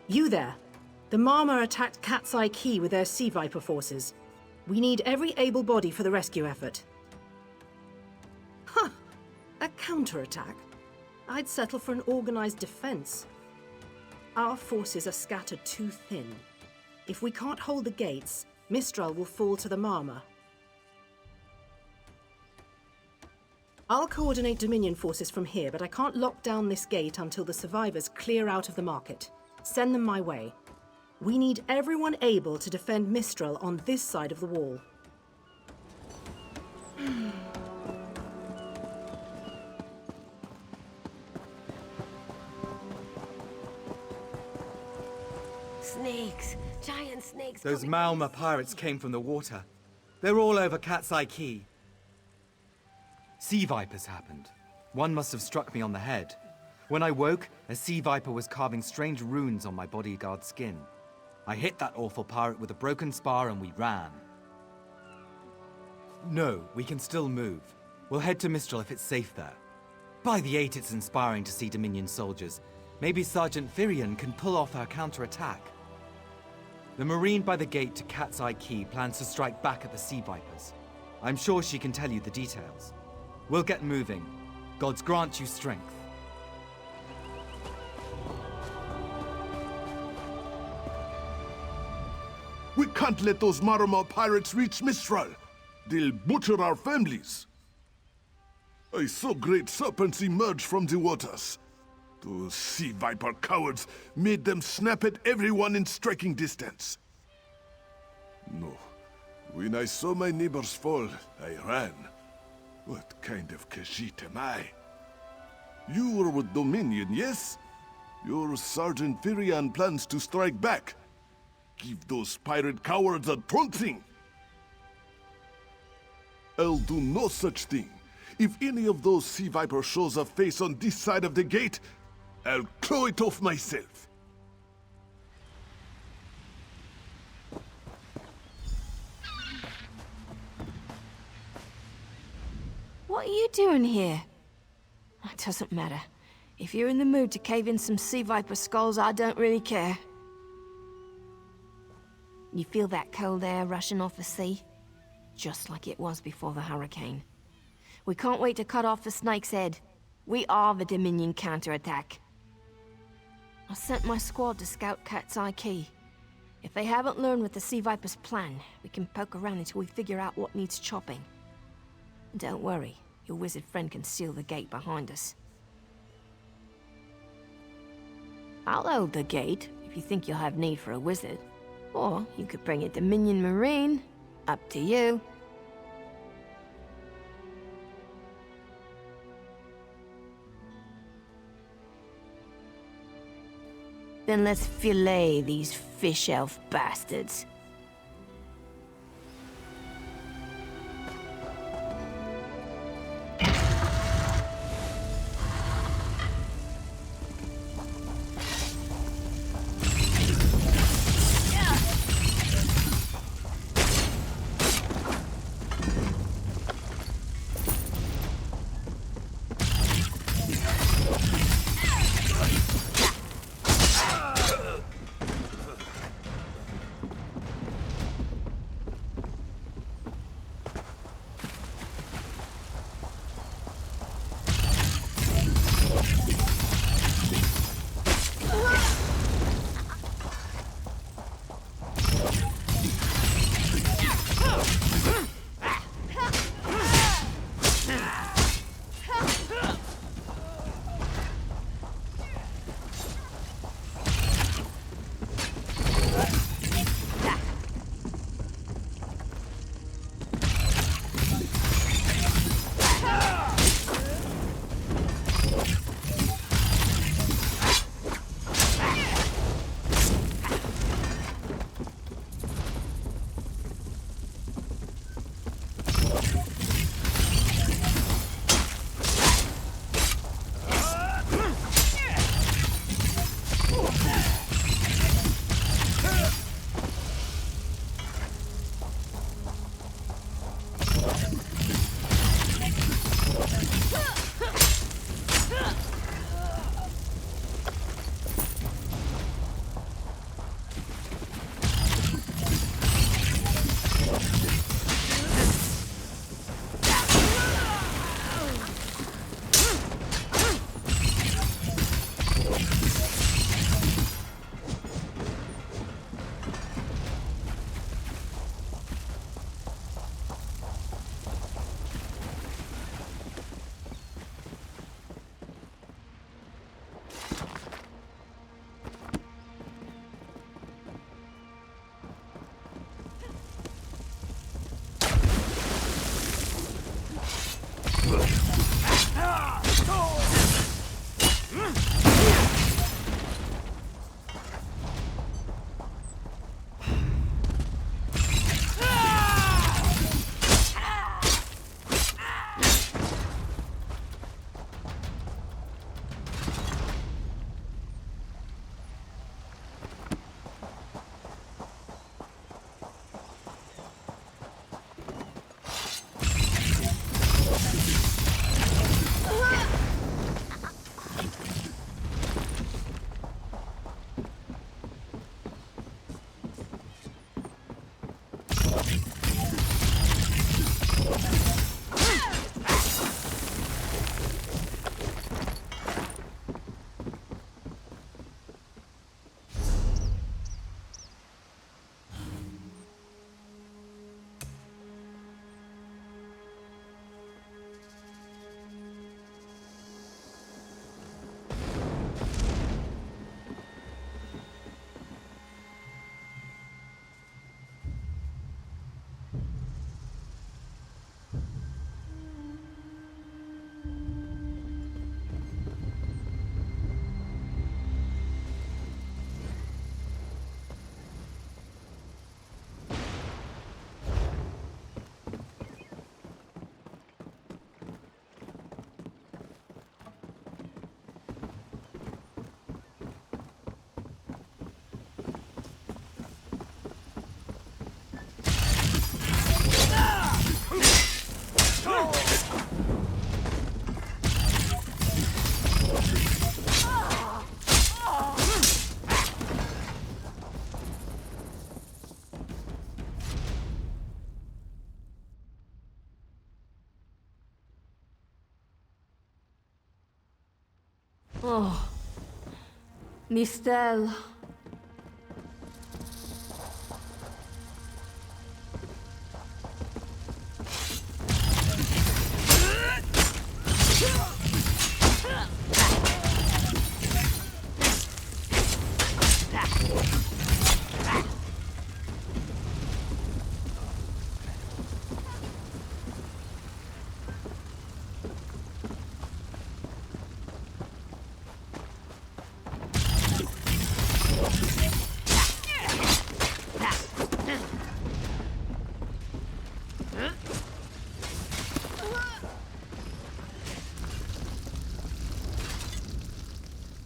You there. The Marma attacked Cat's Eye Key with their Sea Viper forces. We need every able body for the rescue effort. Huh. A counterattack? I'd settle for an organized defense. Our forces are scattered too thin. If we can't hold the gates, Mistral will fall to the Marma. I'll coordinate Dominion forces from here, but I can't lock down this gate until the survivors clear out of the market. Send them my way. We need everyone able to defend Mistral on this side of the wall. Snakes! Giant snakes! Those Malma pirates came from the water. They're all over Cat's Eye Key. Sea vipers happened. One must have struck me on the head. When I woke, a sea viper was carving strange runes on my bodyguard's skin. I hit that awful pirate with a broken spar and we ran. No, we can still move. We'll head to Mistral if it's safe there. By the 8, it's inspiring to see Dominion soldiers. Maybe Sergeant Firion can pull off our counterattack. The Marine by the gate to Cat's Eye Key plans to strike back at the Sea Vipers. I'm sure she can tell you the details. We'll get moving. Gods grant you strength. We can't let those Marama pirates reach Mistral. They'll butcher our families. I saw great serpents emerge from the waters. Those sea viper cowards made them snap at everyone in striking distance. No. When I saw my neighbors fall, I ran. What kind of Khajiit am I? You were with Dominion, yes? Your Sergeant Firion plans to strike back. Give those pirate cowards a trouncing. I'll do no such thing. If any of those sea vipers shows a face on this side of the gate, I'll claw it off myself. What are you doing here? It doesn't matter. If you're in the mood to cave in some sea viper skulls, I don't really care. You feel that cold air rushing off the sea? Just like it was before the hurricane. We can't wait to cut off the snake's head. We are the Dominion counterattack. I sent my squad to scout Cat's Eye Key. If they haven't learned what the Sea Viper's plan, we can poke around until we figure out what needs chopping. Don't worry, your wizard friend can seal the gate behind us. I'll hold the gate, if you think you'll have need for a wizard. Or you could bring a Dominion Marine. Up to you. Then let's fillet these fish elf bastards. Oh. Nistel.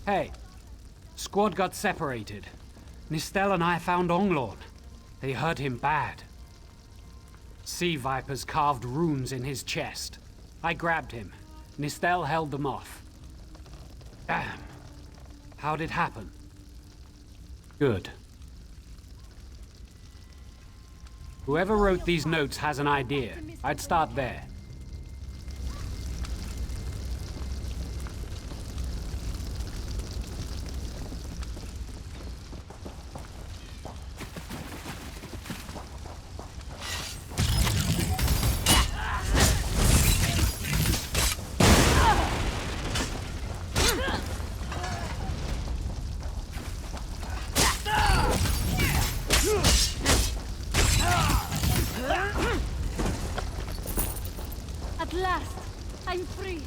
Hey, squad got separated. Nistel and I found Onglorn. They hurt him bad. Sea vipers carved runes in his chest. I grabbed him. Nistel held them off. Damn. How'd it happen? Good. Whoever wrote these notes has an idea. I'd start there. At last, I'm free.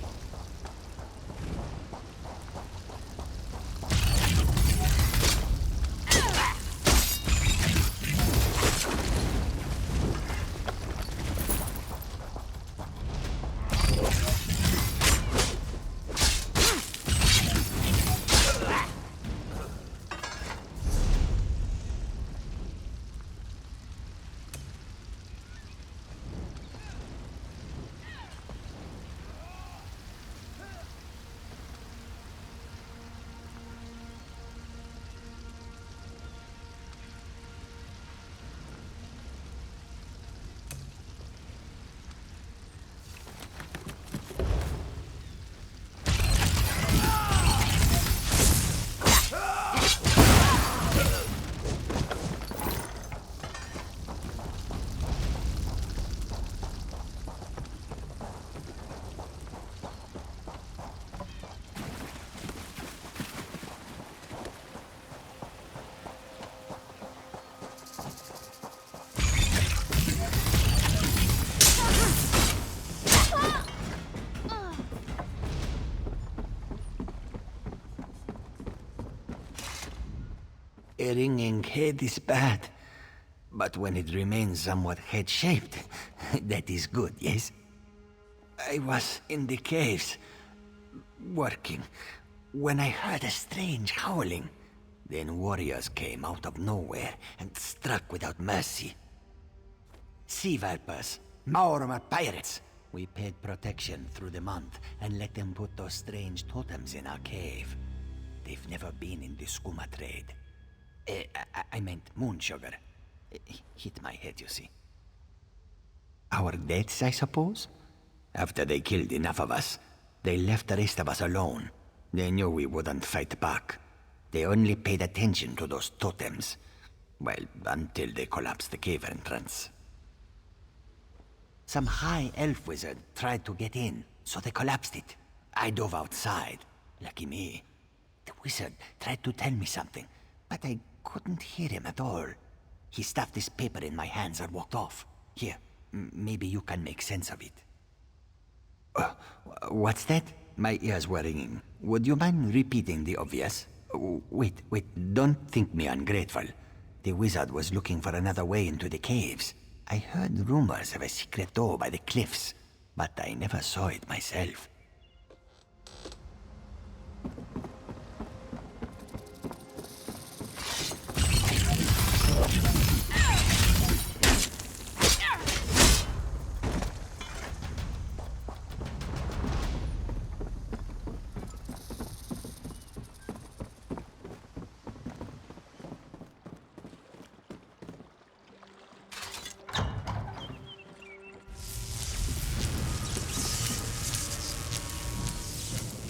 A ringing head is bad, but when it remains somewhat head-shaped, that is good, yes? I was in the caves, working, when I heard a strange howling. Then warriors came out of nowhere and struck without mercy. Sea vipers, Maormer pirates. We paid protection through the month and let them put those strange totems in our cave. They've never been in the skooma trade. I meant moon sugar. Hit my head, you see. Our deaths, I suppose? After they killed enough of us, they left the rest of us alone. They knew we wouldn't fight back. They only paid attention to those totems. Well, until they collapsed the cave entrance. Some high elf wizard tried to get in, so they collapsed it. I dove outside. Lucky me. The wizard tried to tell me something, but I couldn't hear him at all. He stuffed his paper in my hands and walked off. Here, maybe you can make sense of it. What's that? My ears were ringing. Would you mind repeating the obvious? Wait, don't think me ungrateful. The wizard was looking for another way into the caves. I heard rumors of a secret door by the cliffs, but I never saw it myself.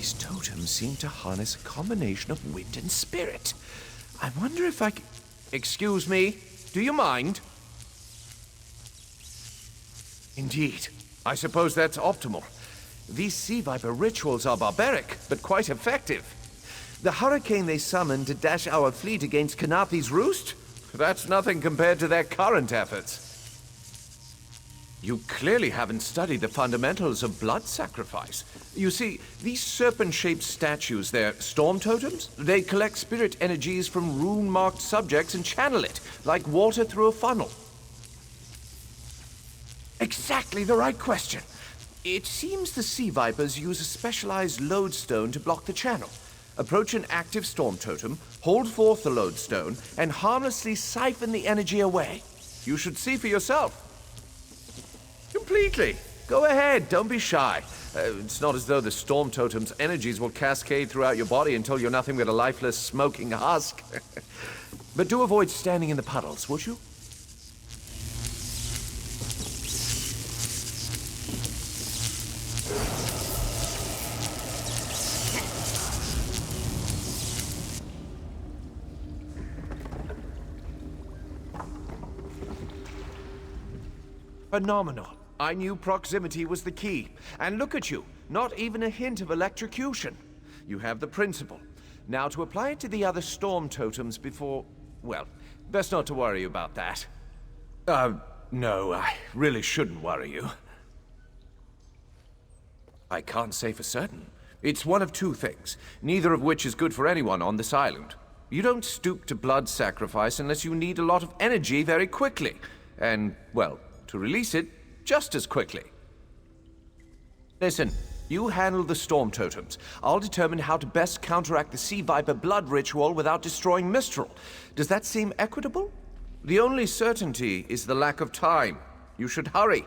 These totems seem to harness a combination of wind and spirit. I wonder if I c... Excuse me, do you mind? Indeed. I suppose that's optimal. These Sea Viper rituals are barbaric, but quite effective. The hurricane they summoned to dash our fleet against Kanapi's roost? That's nothing compared to their current efforts. You clearly haven't studied the fundamentals of blood sacrifice. You see, these serpent-shaped statues, they're storm totems. They collect spirit energies from rune-marked subjects and channel it, like water through a funnel. Exactly the right question. It seems the Sea Vipers use a specialized lodestone to block the channel. Approach an active storm totem, hold forth the lodestone, and harmlessly siphon the energy away. You should see for yourself. Completely. Go ahead, don't be shy. It's not as though the storm totem's energies will cascade throughout your body until you're nothing but a lifeless, smoking husk. But do avoid standing in the puddles, would you? Phenomenal. I knew proximity was the key. And look at you, not even a hint of electrocution. You have the principle. Now to apply it to the other storm totems before... well, best not to worry about that. No, I really shouldn't worry you. I can't say for certain. It's one of two things, neither of which is good for anyone on this island. You don't stoop to blood sacrifice unless you need a lot of energy very quickly. And, well, to release it just as quickly. Listen, you handle the storm totems. I'll determine how to best counteract the Sea Viper blood ritual without destroying Mistral. Does that seem equitable? The only certainty is the lack of time. You should hurry.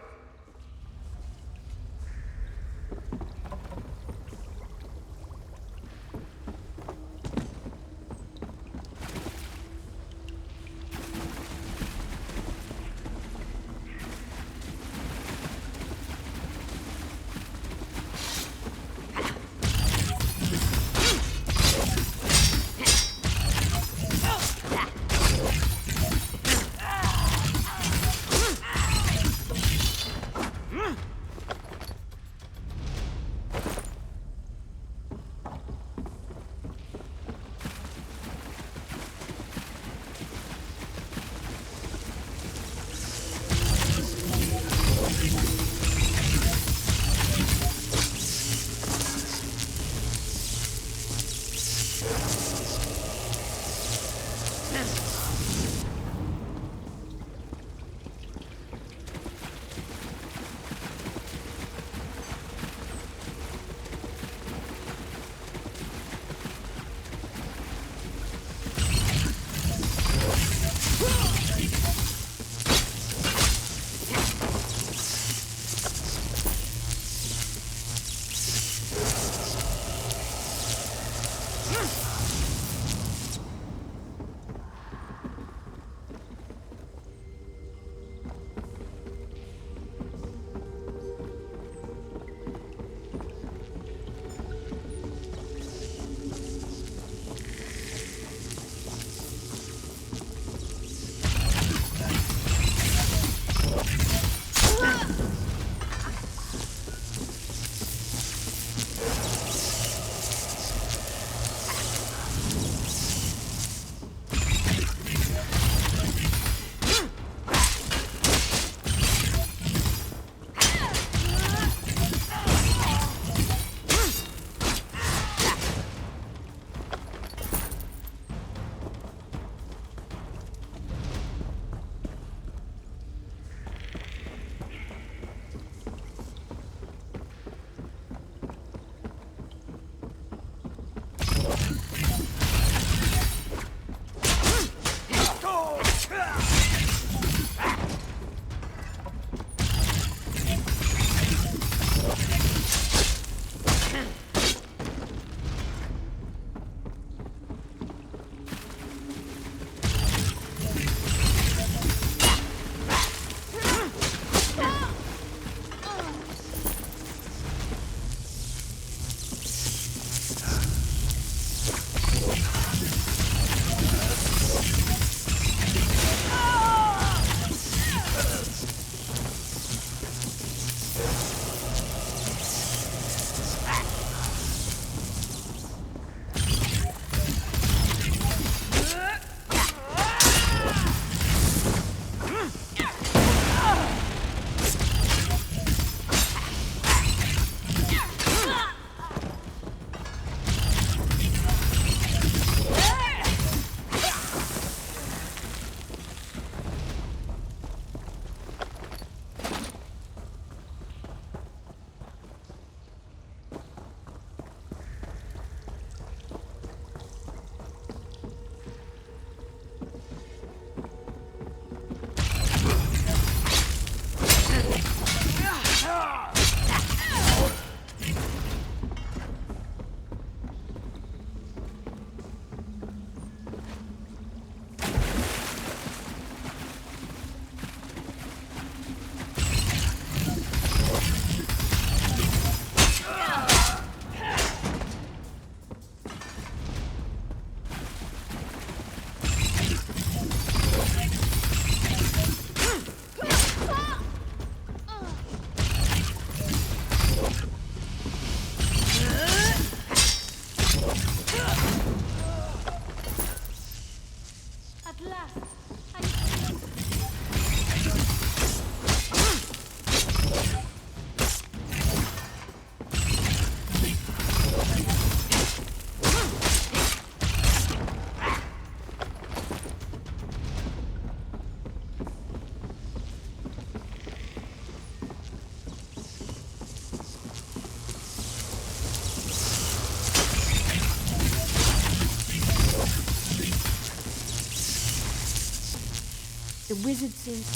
The wizard seems...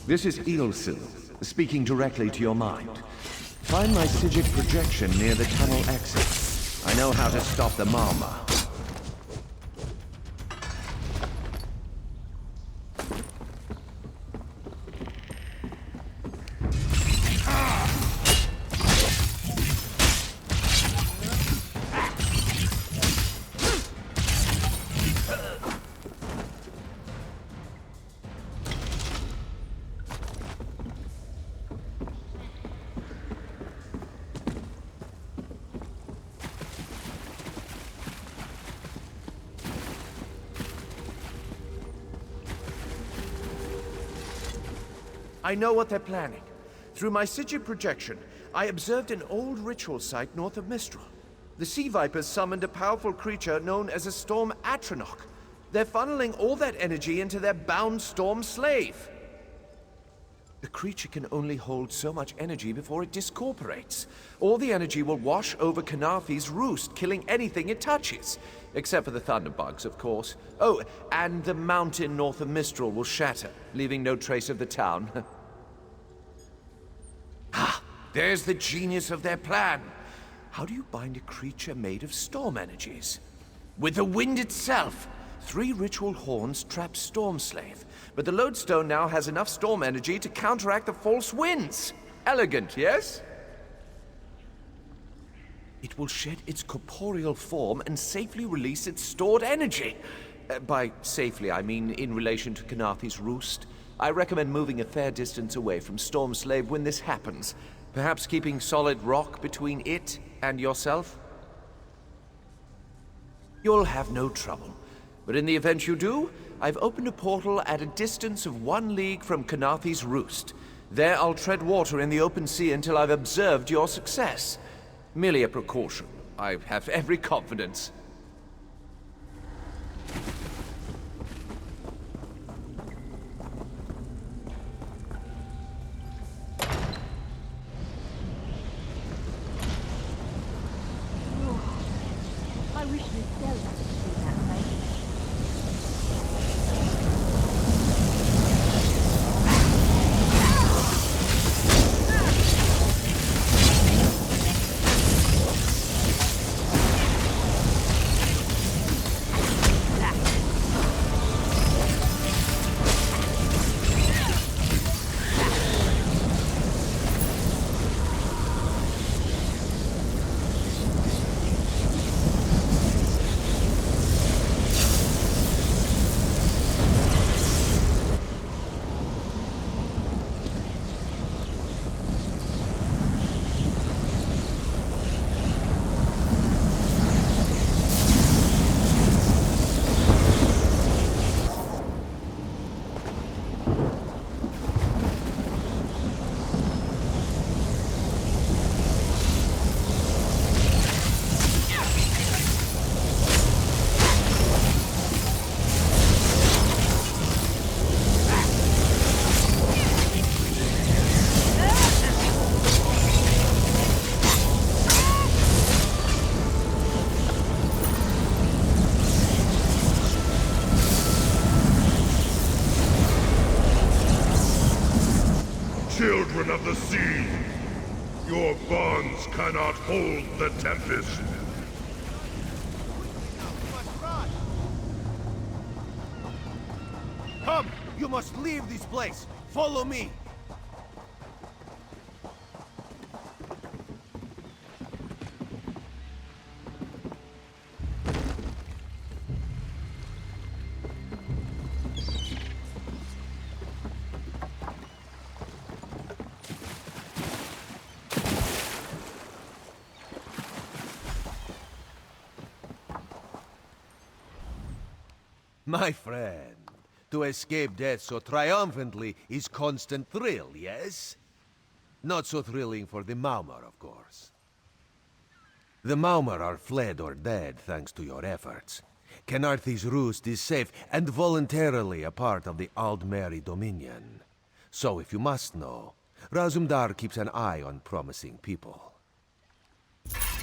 This is Eilsil, speaking directly to your mind. Find my Psijic projection near the tunnel exit. I know how to stop the Marma. I know what they're planning. Through my Psijic projection, I observed an old ritual site north of Mistral. The Sea Vipers summoned a powerful creature known as a Storm Atronach. They're funneling all that energy into their bound Storm Slave. The creature can only hold so much energy before it discorporates. All the energy will wash over Kanafi's roost, killing anything it touches. Except for the thunderbugs, of course. Oh, and the mountain north of Mistral will shatter, leaving no trace of the town. Ah, there's the genius of their plan. How do you bind a creature made of storm energies? With the wind itself! 3 ritual horns trap Storm Slave, but the lodestone now has enough storm energy to counteract the false winds. Elegant, yes? It will shed its corporeal form and safely release its stored energy. By safely, I mean in relation to Kanafi's roost. I recommend moving a fair distance away from Storm Slave when this happens. Perhaps keeping solid rock between it and yourself? You'll have no trouble. But in the event you do, I've opened a portal at a distance of 1 league from Kanafi's roost. There I'll tread water in the open sea until I've observed your success. Merely a precaution. I have every confidence. I wish Miss Stella could see that place. Children of the sea, your bonds cannot hold the tempest. Come! You must leave this place! Follow me! My friend, to escape death so triumphantly is constant thrill, yes? Not so thrilling for the Maumar, of course. The Maumar are fled or dead thanks to your efforts. Khenarthi's roost is safe and voluntarily a part of the Aldmeri Dominion. So if you must know, Razumdar keeps an eye on promising people.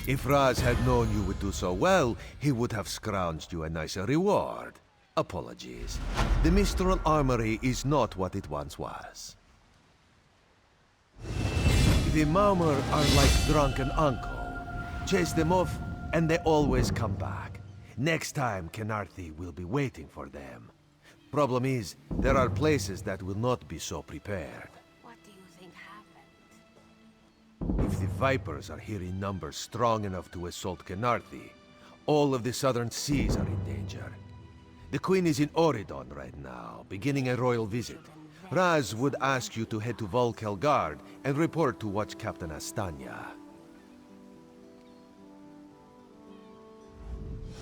If Raz had known you would do so well, he would have scrounged you a nicer reward. Apologies. The Mistral Armory is not what it once was. The Maumor are like drunken uncle. Chase them off, and they always come back. Next time, Khenarthi will be waiting for them. Problem is, there are places that will not be so prepared. What do you think happened? If the Vipers are here in numbers strong enough to assault Khenarthi, all of the southern seas are in danger. The Queen is in Oridon right now, beginning a royal visit. Raz would ask you to head to Volkelgard and report to Watch Captain Astanya.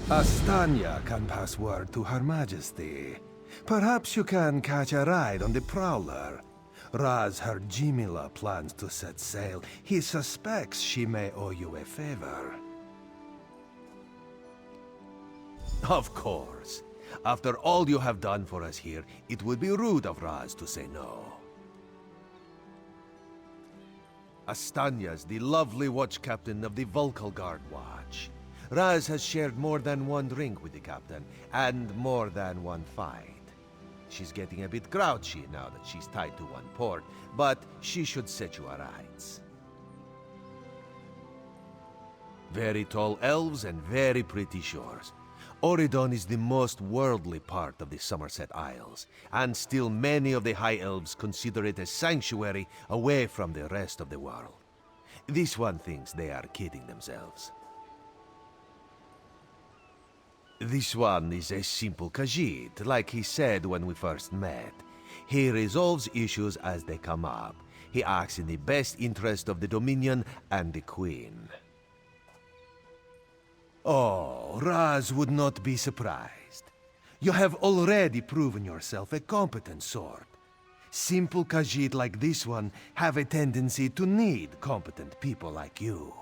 Astanya can pass word to Her Majesty. Perhaps you can catch a ride on the Prowler. Raz Her Jimila plans to set sail. He suspects she may owe you a favor. Of course. After all you have done for us here, it would be rude of Raz to say no. Astanya's the lovely watch captain of the Volkelgard Watch. Raz has shared more than one drink with the captain, and more than one fight. She's getting a bit grouchy now that she's tied to one port, but she should set you aright. Very tall elves and very pretty shores. Oridon is the most worldly part of the Somerset Isles, and still many of the High Elves consider it a sanctuary away from the rest of the world. This one thinks they are kidding themselves. This one is a simple Khajiit, like he said when we first met. He resolves issues as they come up. He acts in the best interest of the Dominion and the Queen. Oh, Raz would not be surprised. You have already proven yourself a competent sword. Simple Khajiit like this one have a tendency to need competent people like you.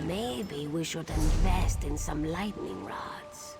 Maybe we should invest in some lightning rods.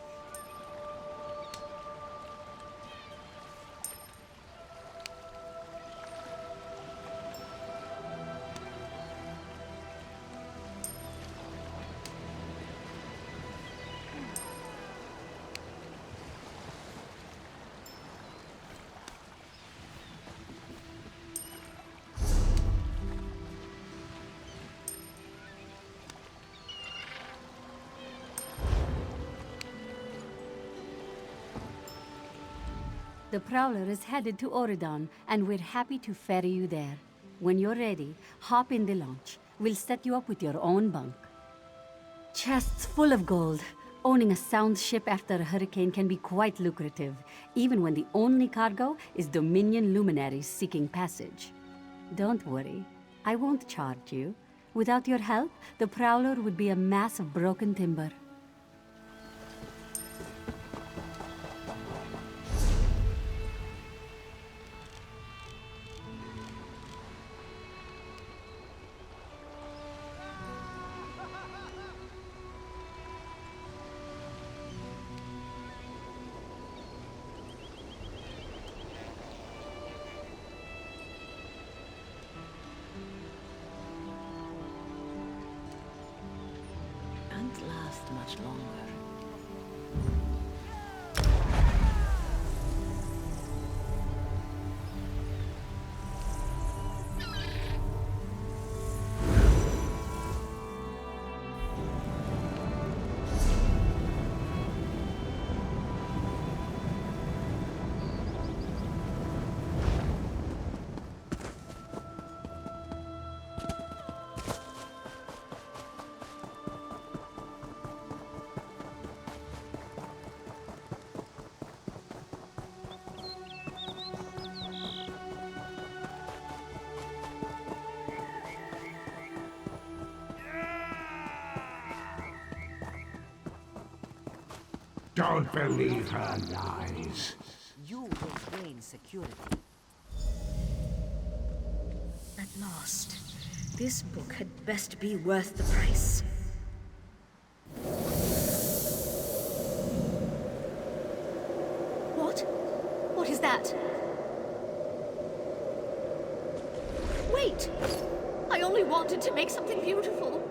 The Prowler is headed to Oridon, and we're happy to ferry you there. When you're ready, hop in the launch. We'll set you up with your own bunk. Chests full of gold. Owning a sound ship after a hurricane can be quite lucrative, even when the only cargo is Dominion luminaries seeking passage. Don't worry, I won't charge you. Without your help, the Prowler would be a mass of broken timber. Can't last much longer. Don't believe her lies. You will gain security. At last. This book had best be worth the price. What? What is that? Wait! I only wanted to make something beautiful.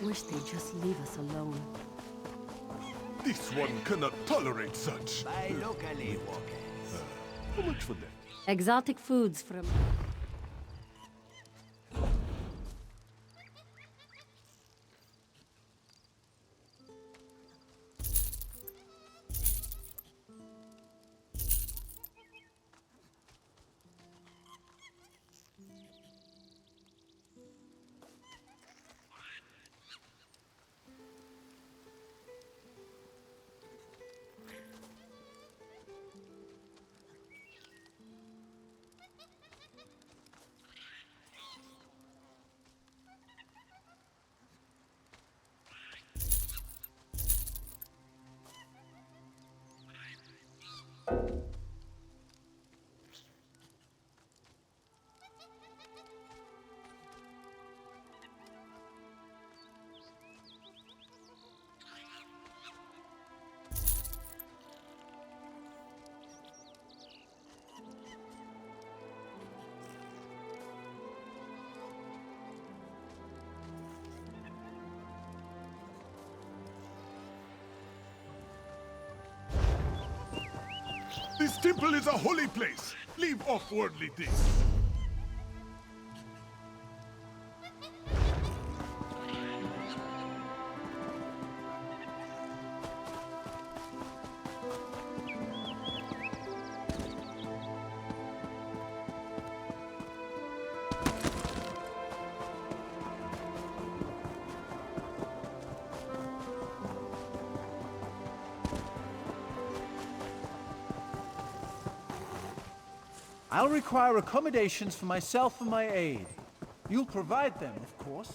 Wish they'd just leave us alone. This one cannot tolerate such. Buy locally, How much for that? Exotic foods from... This temple is a holy place. Leave off worldly things. I'll require accommodations for myself and my aide. You'll provide them, of course.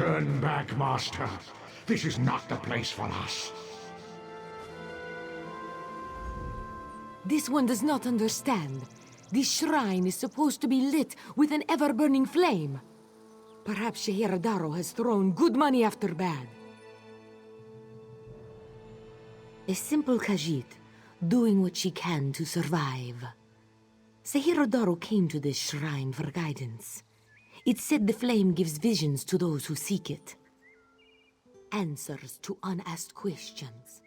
Turn back, Master. This is not the place for us. This one does not understand. This shrine is supposed to be lit with an ever-burning flame. Perhaps Shehiradaro has thrown good money after bad. A simple Khajiit, doing what she can to survive. Shehiradaro came to this shrine for guidance. It said the flame gives visions to those who seek it. Answers to unasked questions.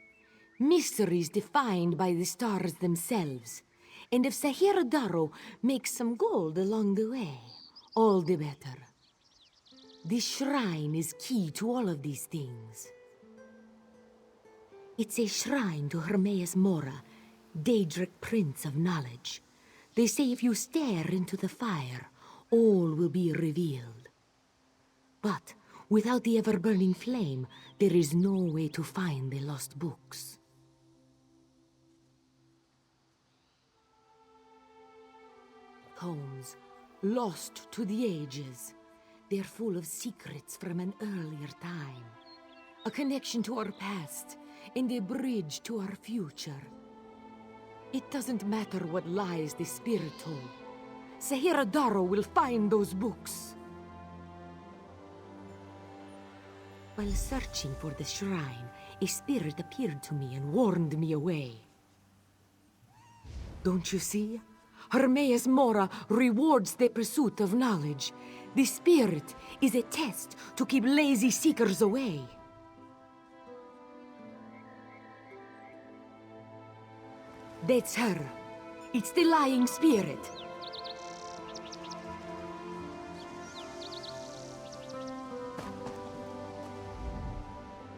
Mysteries defined by the stars themselves. And if Shehiradaro makes some gold along the way, all the better. This shrine is key to all of these things. It's a shrine to Hermaeus Mora, Daedric Prince of Knowledge. They say if you stare into the fire, all will be revealed. But without the ever-burning flame, there is no way to find the lost books. Tomes, lost to the ages. They're full of secrets from an earlier time. A connection to our past, and a bridge to our future. It doesn't matter what lies the spirit told. Shehiradaro will find those books. While searching for the shrine, a spirit appeared to me and warned me away. Don't you see? Hermaeus Mora rewards the pursuit of knowledge. The spirit is a test to keep lazy seekers away. That's her. It's the lying spirit.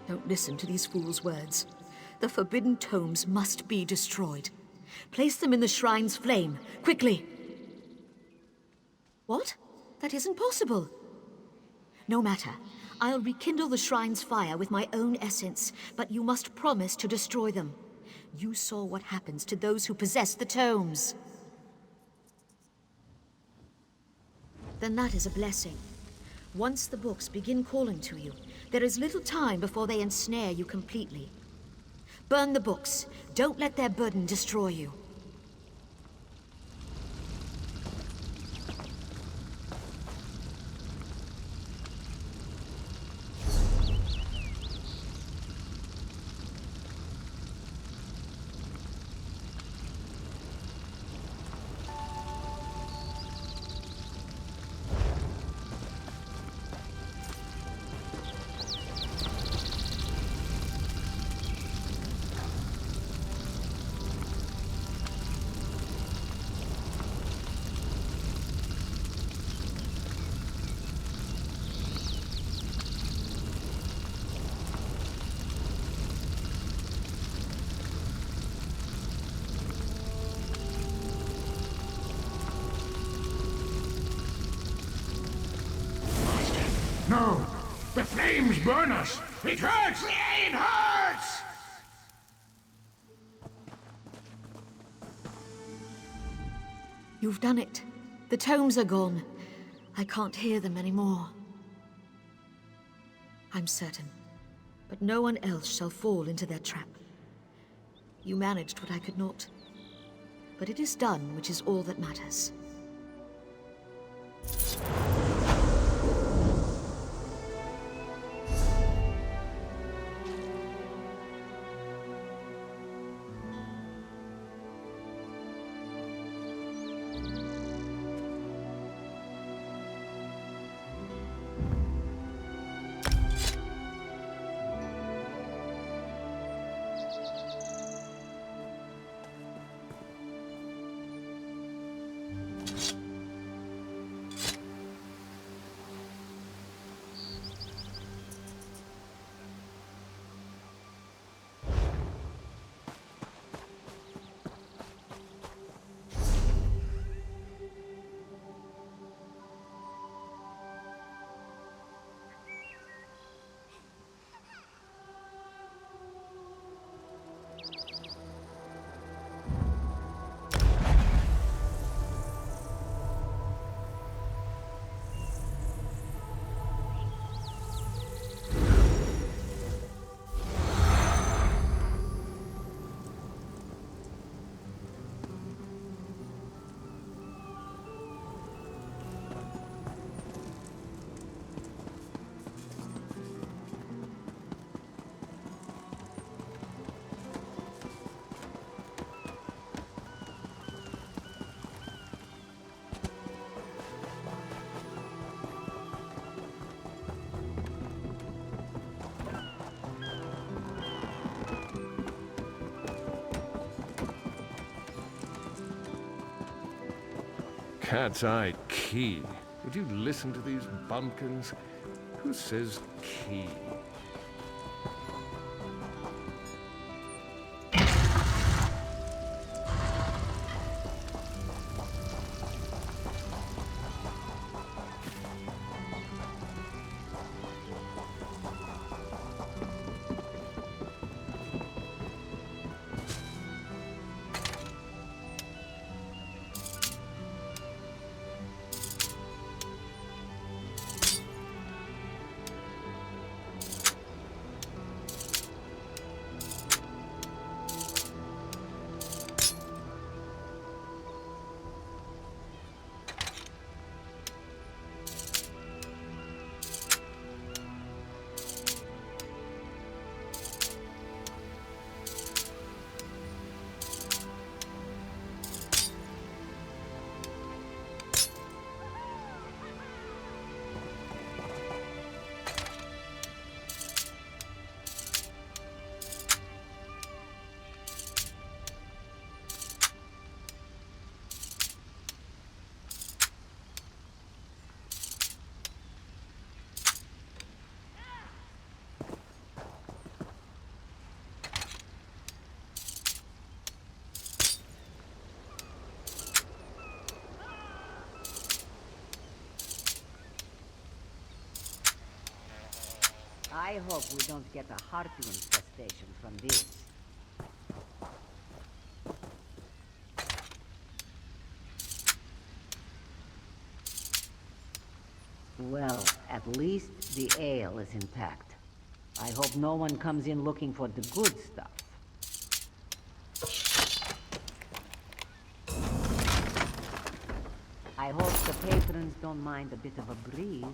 Don't listen to these fools' words. The forbidden tomes must be destroyed. Place them in the shrine's flame, quickly! What? That isn't possible. No matter. I'll rekindle the shrine's fire with my own essence, but you must promise to destroy them. You saw what happens to those who possess the tomes. Then that is a blessing. Once the books begin calling to you, there is little time before they ensnare you completely. Burn the books. Don't let their burden destroy you. No! The flames burn us! It hurts! It hurts! You've done it. The tomes are gone. I can't hear them anymore. I'm certain. But no one else shall fall into their trap. You managed what I could not. But it is done, which is all that matters. Cat's eye key. Would you listen to these bumpkins? Who says key? I hope we don't get a harpy infestation from this. Well, at least the ale is intact. I hope no one comes in looking for the good stuff. I hope the patrons don't mind a bit of a breeze.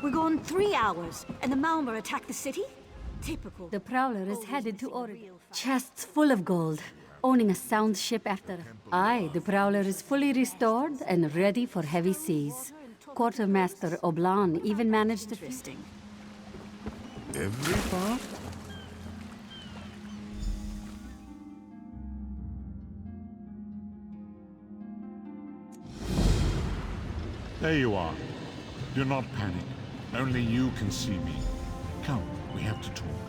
We're gone 3 hours, and the Malmer attacked the city? Typical. The Prowler is headed to Oregon. Chests full of gold, owning a sound ship after. Aye, the Prowler is fully restored and ready for heavy seas. Quartermaster Oblan even managed to... Interesting. Every part? There you are. Do not panic. Only you can see me. Come, we have to talk.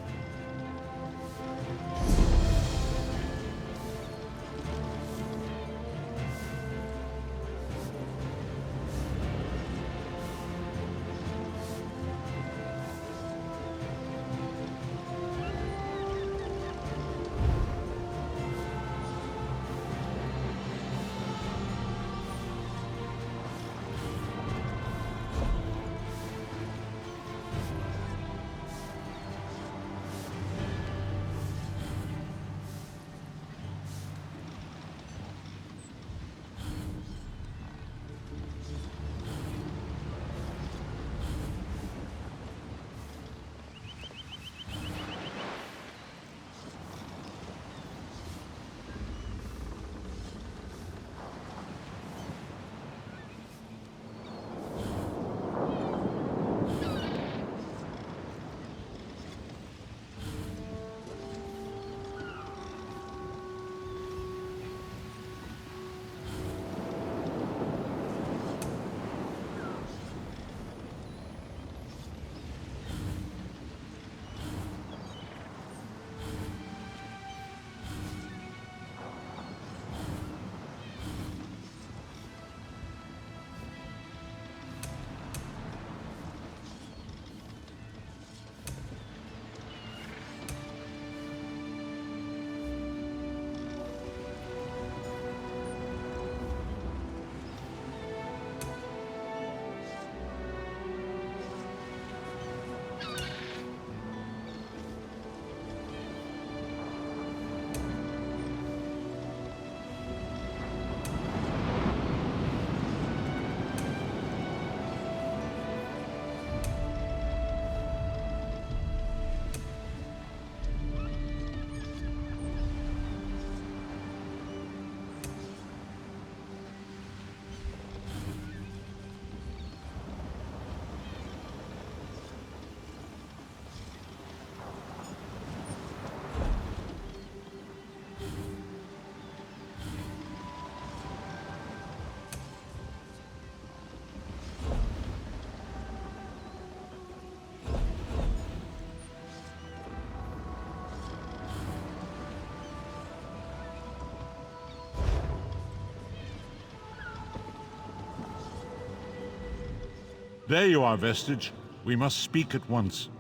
There you are, Vestige. We must speak at once.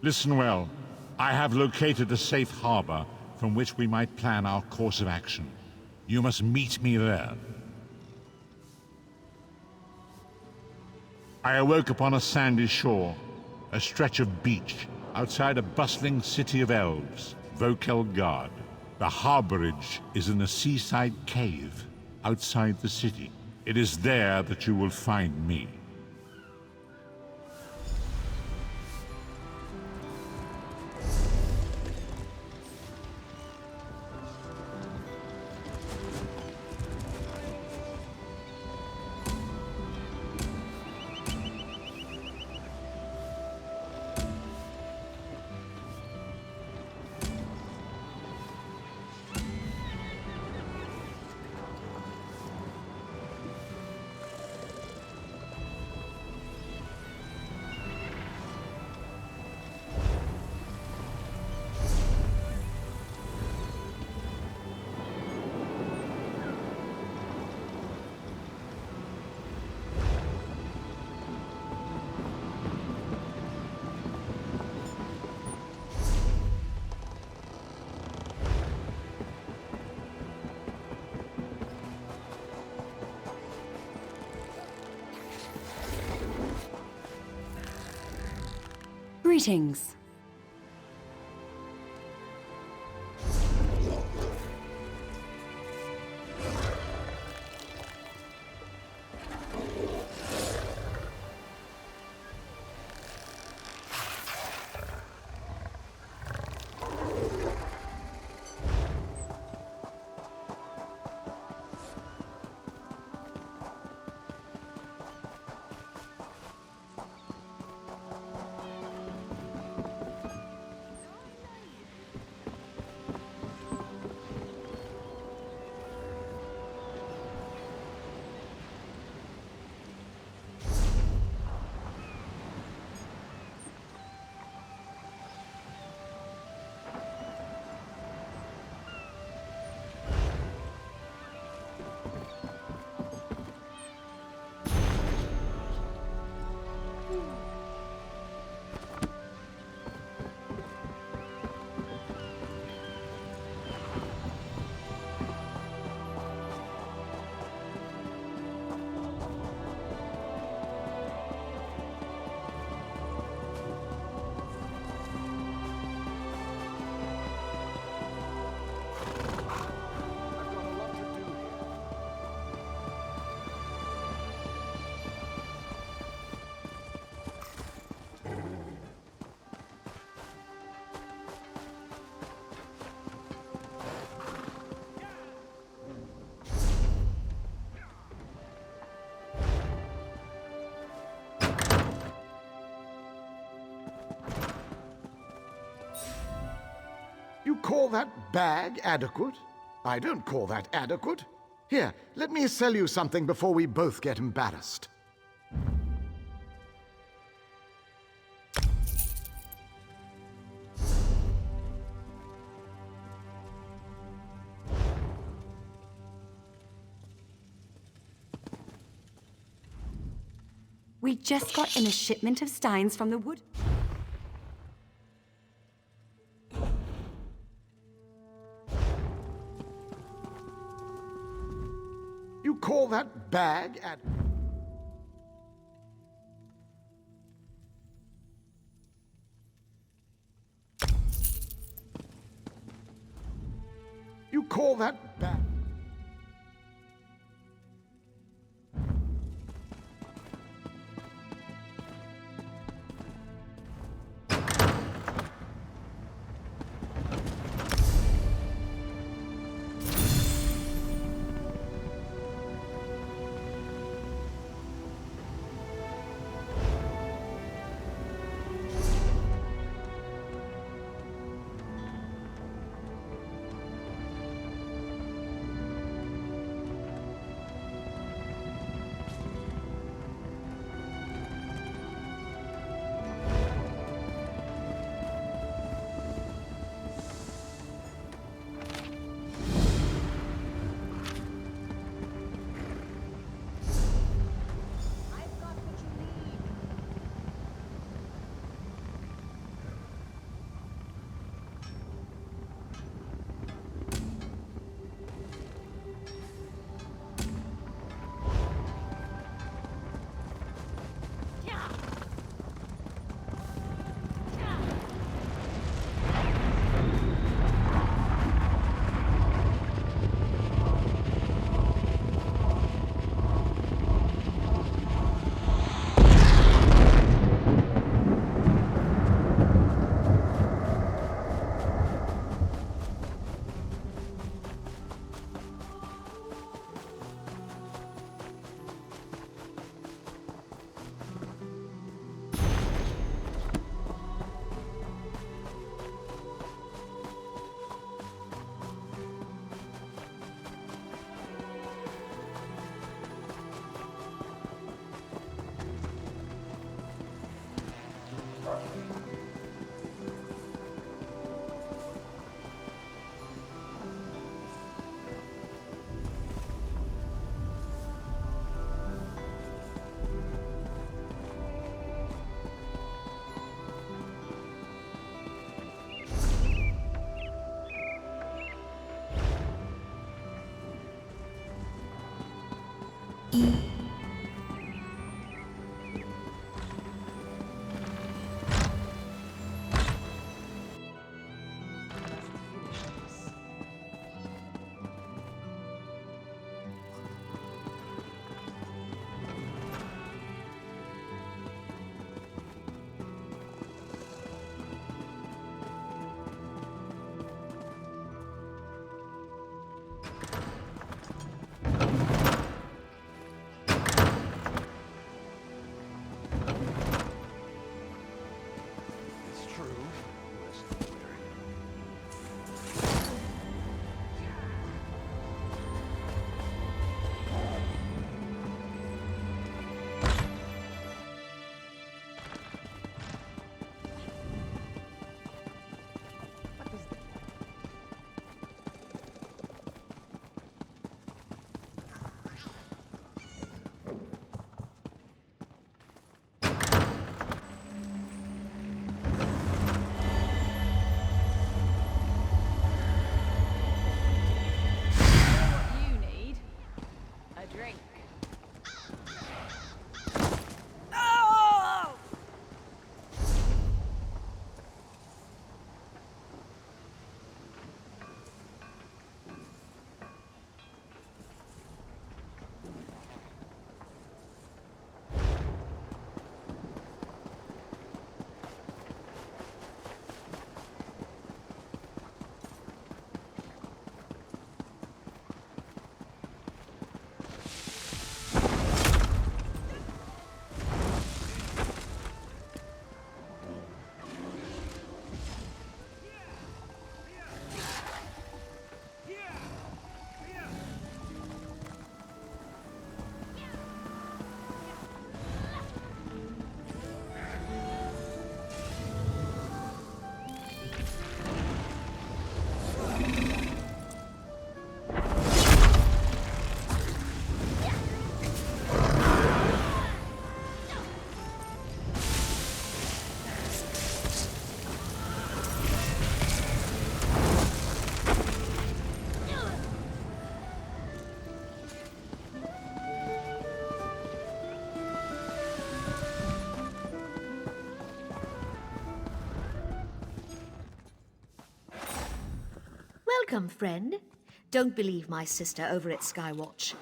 Listen well. I have located a safe harbor from which we might plan our course of action. You must meet me there. I awoke upon a sandy shore, a stretch of beach, outside a bustling city of elves, Vokelgard. The harborage is in a seaside cave outside the city. It is there that you will find me. Greetings. You call that bag adequate? I don't call that adequate. Here, let me sell you something before we both get embarrassed. We just got in a shipment of steins from the wood. You call that bag You call that bag? Welcome, friend. Don't believe my sister over at Skywatch.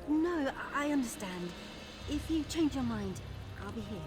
No, I understand. If you change your mind, I'll be here.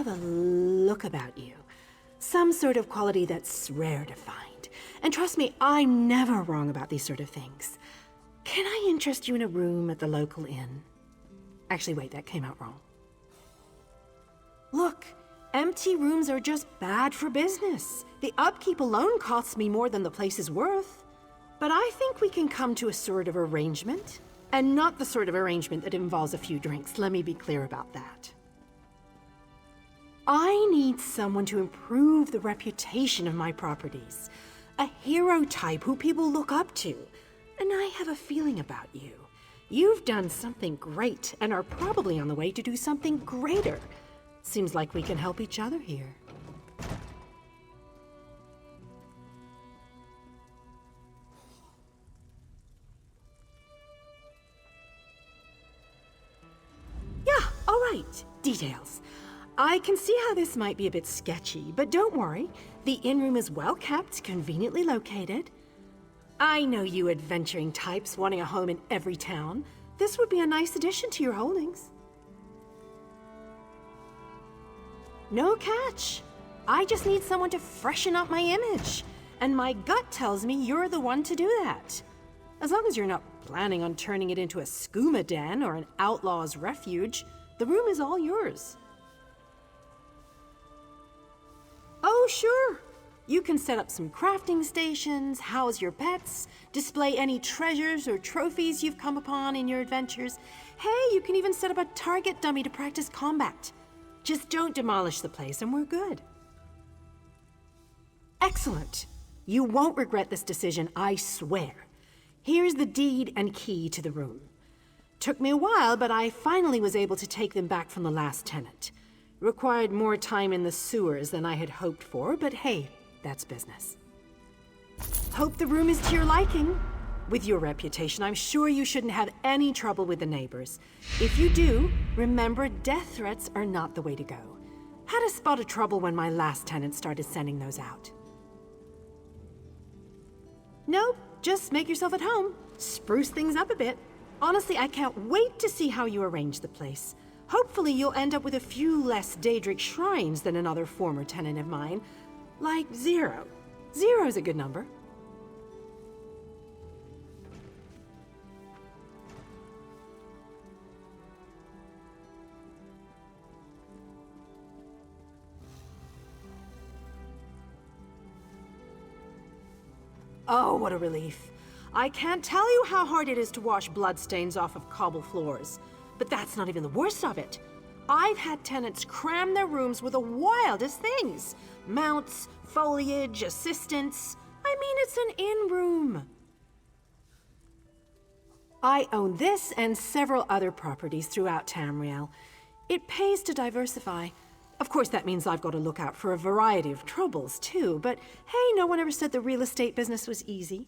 have a look about you. Some sort of quality that's rare to find. And trust me, I'm never wrong about these sort of things. Can I interest you in a room at the local inn? Actually, wait, that came out wrong. Look, empty rooms are just bad for business. The upkeep alone costs me more than the place is worth. But I think we can come to a sort of arrangement. And not the sort of arrangement that involves a few drinks, let me be clear about that. I need someone to improve the reputation of my properties. A hero type who people look up to. And I have a feeling about you. You've done something great and are probably on the way to do something greater. Seems like we can help each other here. Yeah, all right. Details. I can see how this might be a bit sketchy, but don't worry. The inn room is well kept, conveniently located. I know you adventuring types wanting a home in every town. This would be a nice addition to your holdings. No catch. I just need someone to freshen up my image. And my gut tells me you're the one to do that. As long as you're not planning on turning it into a skooma den or an outlaw's refuge, the room is all yours. Oh, sure. You can set up some crafting stations, house your pets, display any treasures or trophies you've come upon in your adventures. Hey, you can even set up a target dummy to practice combat. Just don't demolish the place and we're good. Excellent. You won't regret this decision, I swear. Here's the deed and key to the room. Took me a while, but I finally was able to take them back from the last tenant. Required more time in the sewers than I had hoped for, but hey, that's business. Hope the room is to your liking. With your reputation, I'm sure you shouldn't have any trouble with the neighbors. If you do, remember death threats are not the way to go. Had a spot of trouble when my last tenant started sending those out. Nope, just make yourself at home. Spruce things up a bit. Honestly, I can't wait to see how you arrange the place. Hopefully you'll end up with a few less Daedric shrines than another former tenant of mine. Like 0. 0's a good number. Oh, what a relief. I can't tell you how hard it is to wash bloodstains off of cobble floors. But that's not even the worst of it. I've had tenants cram their rooms with the wildest things. Mounts, foliage, assistants. I mean, it's an inn room. I own this and several other properties throughout Tamriel. It pays to diversify. Of course, that means I've got to look out for a variety of troubles, too. But hey, no one ever said the real estate business was easy.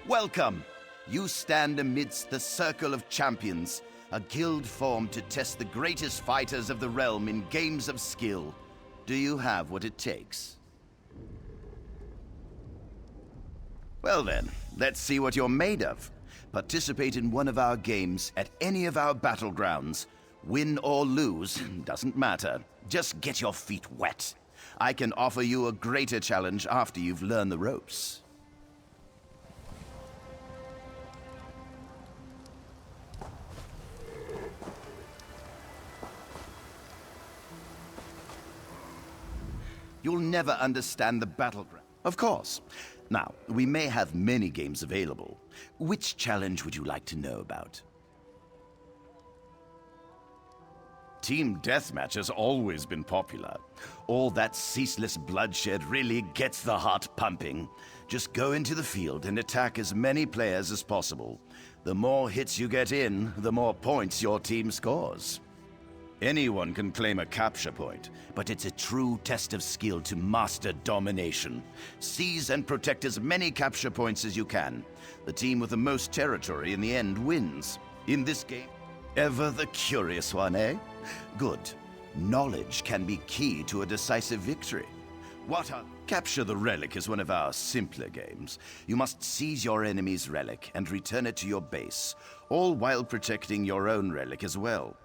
Welcome. You stand amidst the Circle of Champions, a guild formed to test the greatest fighters of the realm in games of skill. Do you have what it takes? Well then, let's see what you're made of. Participate in one of our games at any of our battlegrounds. Win or lose, doesn't matter. Just get your feet wet. I can offer you a greater challenge after you've learned the ropes. You'll never understand the battleground. Of course. Now, we may have many games available. Which challenge would you like to know about? Team Deathmatch has always been popular. All that ceaseless bloodshed really gets the heart pumping. Just go into the field and attack as many players as possible. The more hits you get in, the more points your team scores. Anyone can claim a capture point, but it's a true test of skill to master domination. Seize and protect as many capture points as you can. The team with the most territory in the end wins. In this game, ever the curious one, eh? Good. Knowledge can be key to a decisive victory. Capture the Relic is one of our simpler games. You must seize your enemy's relic and return it to your base, all while protecting your own relic as well.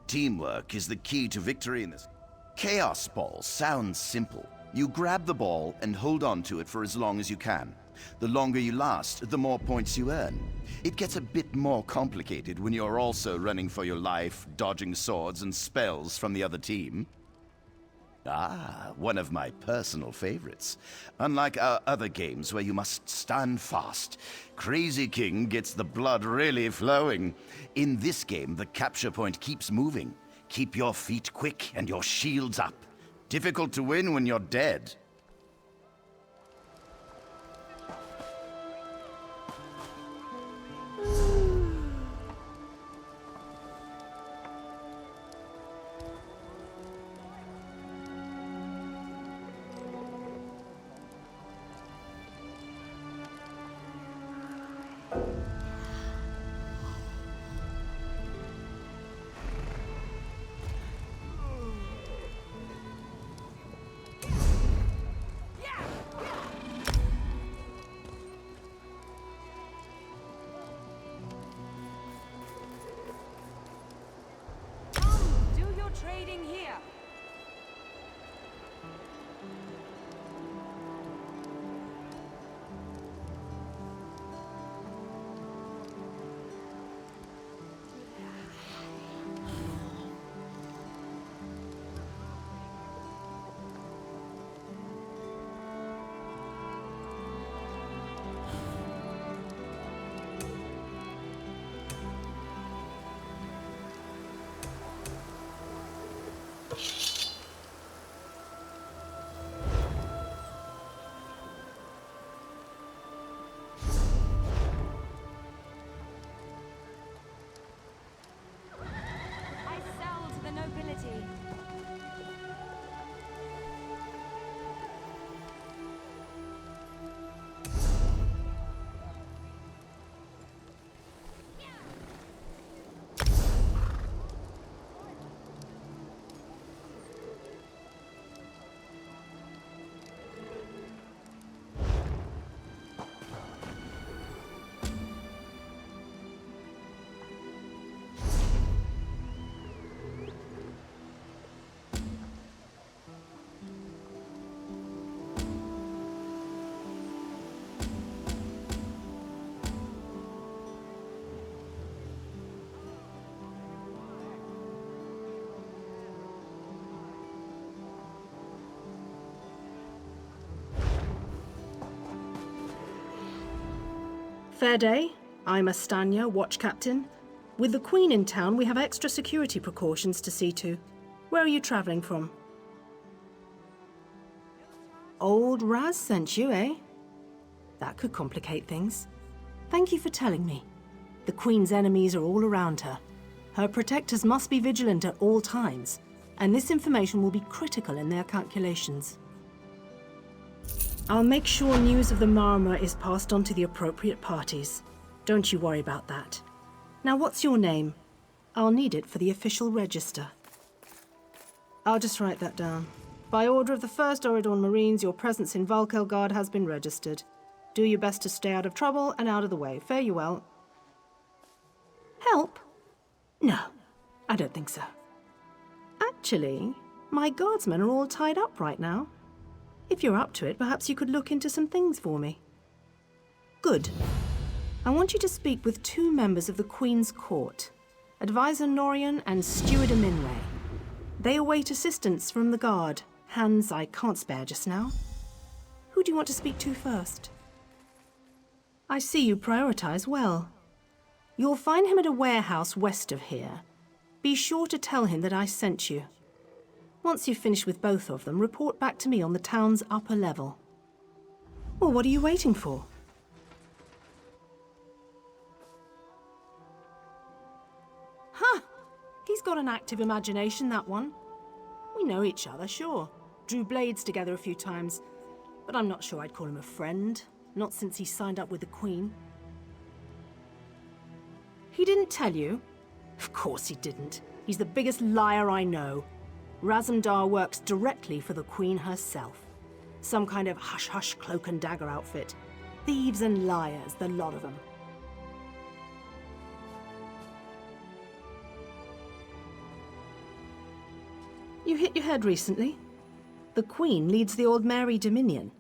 Teamwork is the key to victory in this. Chaos Ball sounds simple. You grab the ball and hold on to it for as long as you can. The longer you last, the more points you earn. It gets a bit more complicated when you're also running for your life, dodging swords and spells from the other team. Ah, one of my personal favorites. Unlike our other games where you must stand fast, Crazy King gets the blood really flowing. In this game, the capture point keeps moving. Keep your feet quick and your shields up. Difficult to win when you're dead. Trading here. Fair day. I'm Astanya, watch captain. With the Queen in town, we have extra security precautions to see to. Where are you traveling from? Old Raz sent you, eh? That could complicate things. Thank you for telling me. The Queen's enemies are all around her. Her protectors must be vigilant at all times, and this information will be critical in their calculations. I'll make sure news of the Marmor is passed on to the appropriate parties. Don't you worry about that. Now, what's your name? I'll need it for the official register. I'll just write that down. By order of the 1st Oridorn Marines, your presence in Valkelgard has been registered. Do your best to stay out of trouble and out of the way. Fare you well. Help? No, I don't think so. Actually, my guardsmen are all tied up right now. If you're up to it, perhaps you could look into some things for me. Good. I want you to speak with 2 members of the Queen's Court, Advisor Norian and Steward Aminray. They await assistance from the guard, hands I can't spare just now. Who do you want to speak to first? I see you prioritize well. You'll find him at a warehouse west of here. Be sure to tell him that I sent you. Once you've finished with both of them, report back to me on the town's upper level. Well, what are you waiting for? Huh! He's got an active imagination, that one. We know each other, sure. Drew blades together a few times, but I'm not sure I'd call him a friend. Not since he signed up with the Queen. He didn't tell you? Of course he didn't. He's the biggest liar I know. Razumdar works directly for the Queen herself. Some kind of hush-hush cloak and dagger outfit. Thieves and liars, the lot of them. You hit your head recently? The Queen leads the Old Mary Dominion.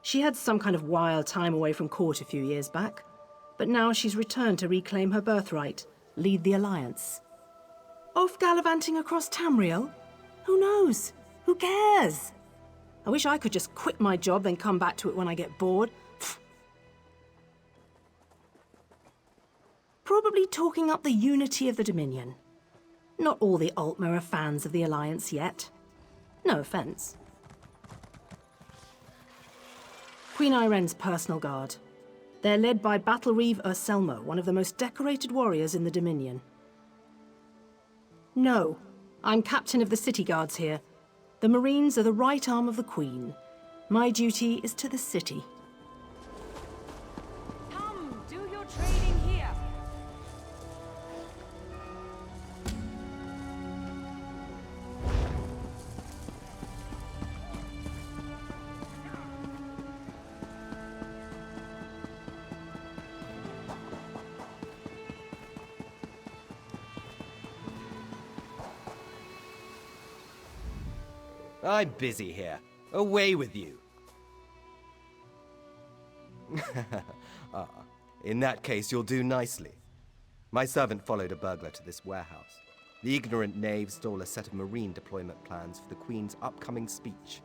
She had some kind of wild time away from court a few years back, but now she's returned to reclaim her birthright, lead the Alliance. Off gallivanting across Tamriel? Who knows? Who cares? I wish I could just quit my job, then come back to it when I get bored. Probably talking up the unity of the Dominion. Not all the Altmer are fans of the Alliance yet. No offense. Queen Irene's personal guard. They're led by Battlereeve Urselmo, one of the most decorated warriors in the Dominion. No, I'm captain of the city guards here. The Marines are the right arm of the Queen. My duty is to the city. Come, do your trading here. I'm busy here. Away with you. In that case, you'll do nicely. My servant followed a burglar to this warehouse. The ignorant knave stole a set of Marine deployment plans for the Queen's upcoming speech.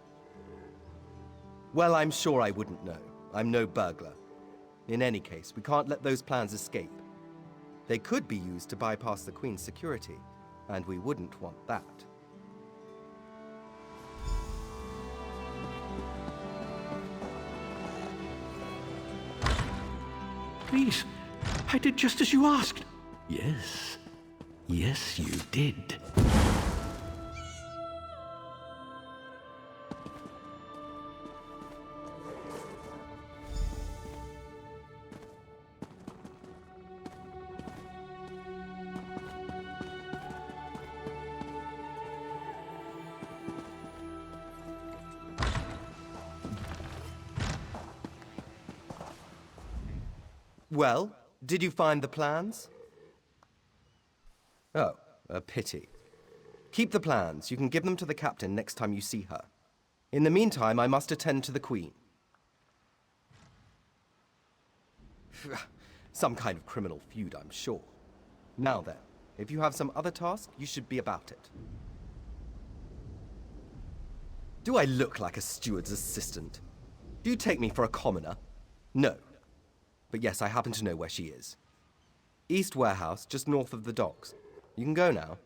Well, I'm sure I wouldn't know. I'm no burglar. In any case, we can't let those plans escape. They could be used to bypass the Queen's security, and we wouldn't want that. Please, I did just as you asked. Yes. Yes, you did. Well, did you find the plans? Oh, a pity. Keep the plans. You can give them to the captain next time you see her. In the meantime, I must attend to the Queen. Some kind of criminal feud, I'm sure. Now then, if you have some other task, you should be about it. Do I look like a steward's assistant? Do you take me for a commoner? No. But yes, I happen to know where she is. East Warehouse, just north of the docks. You can go now.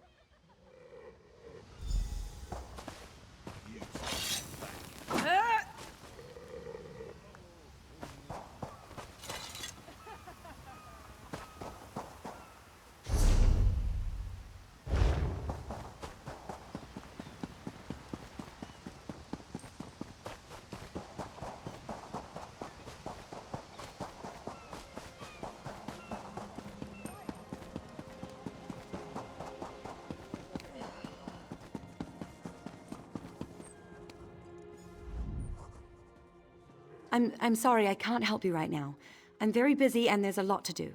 I'm sorry, I can't help you right now. I'm very busy and there's a lot to do.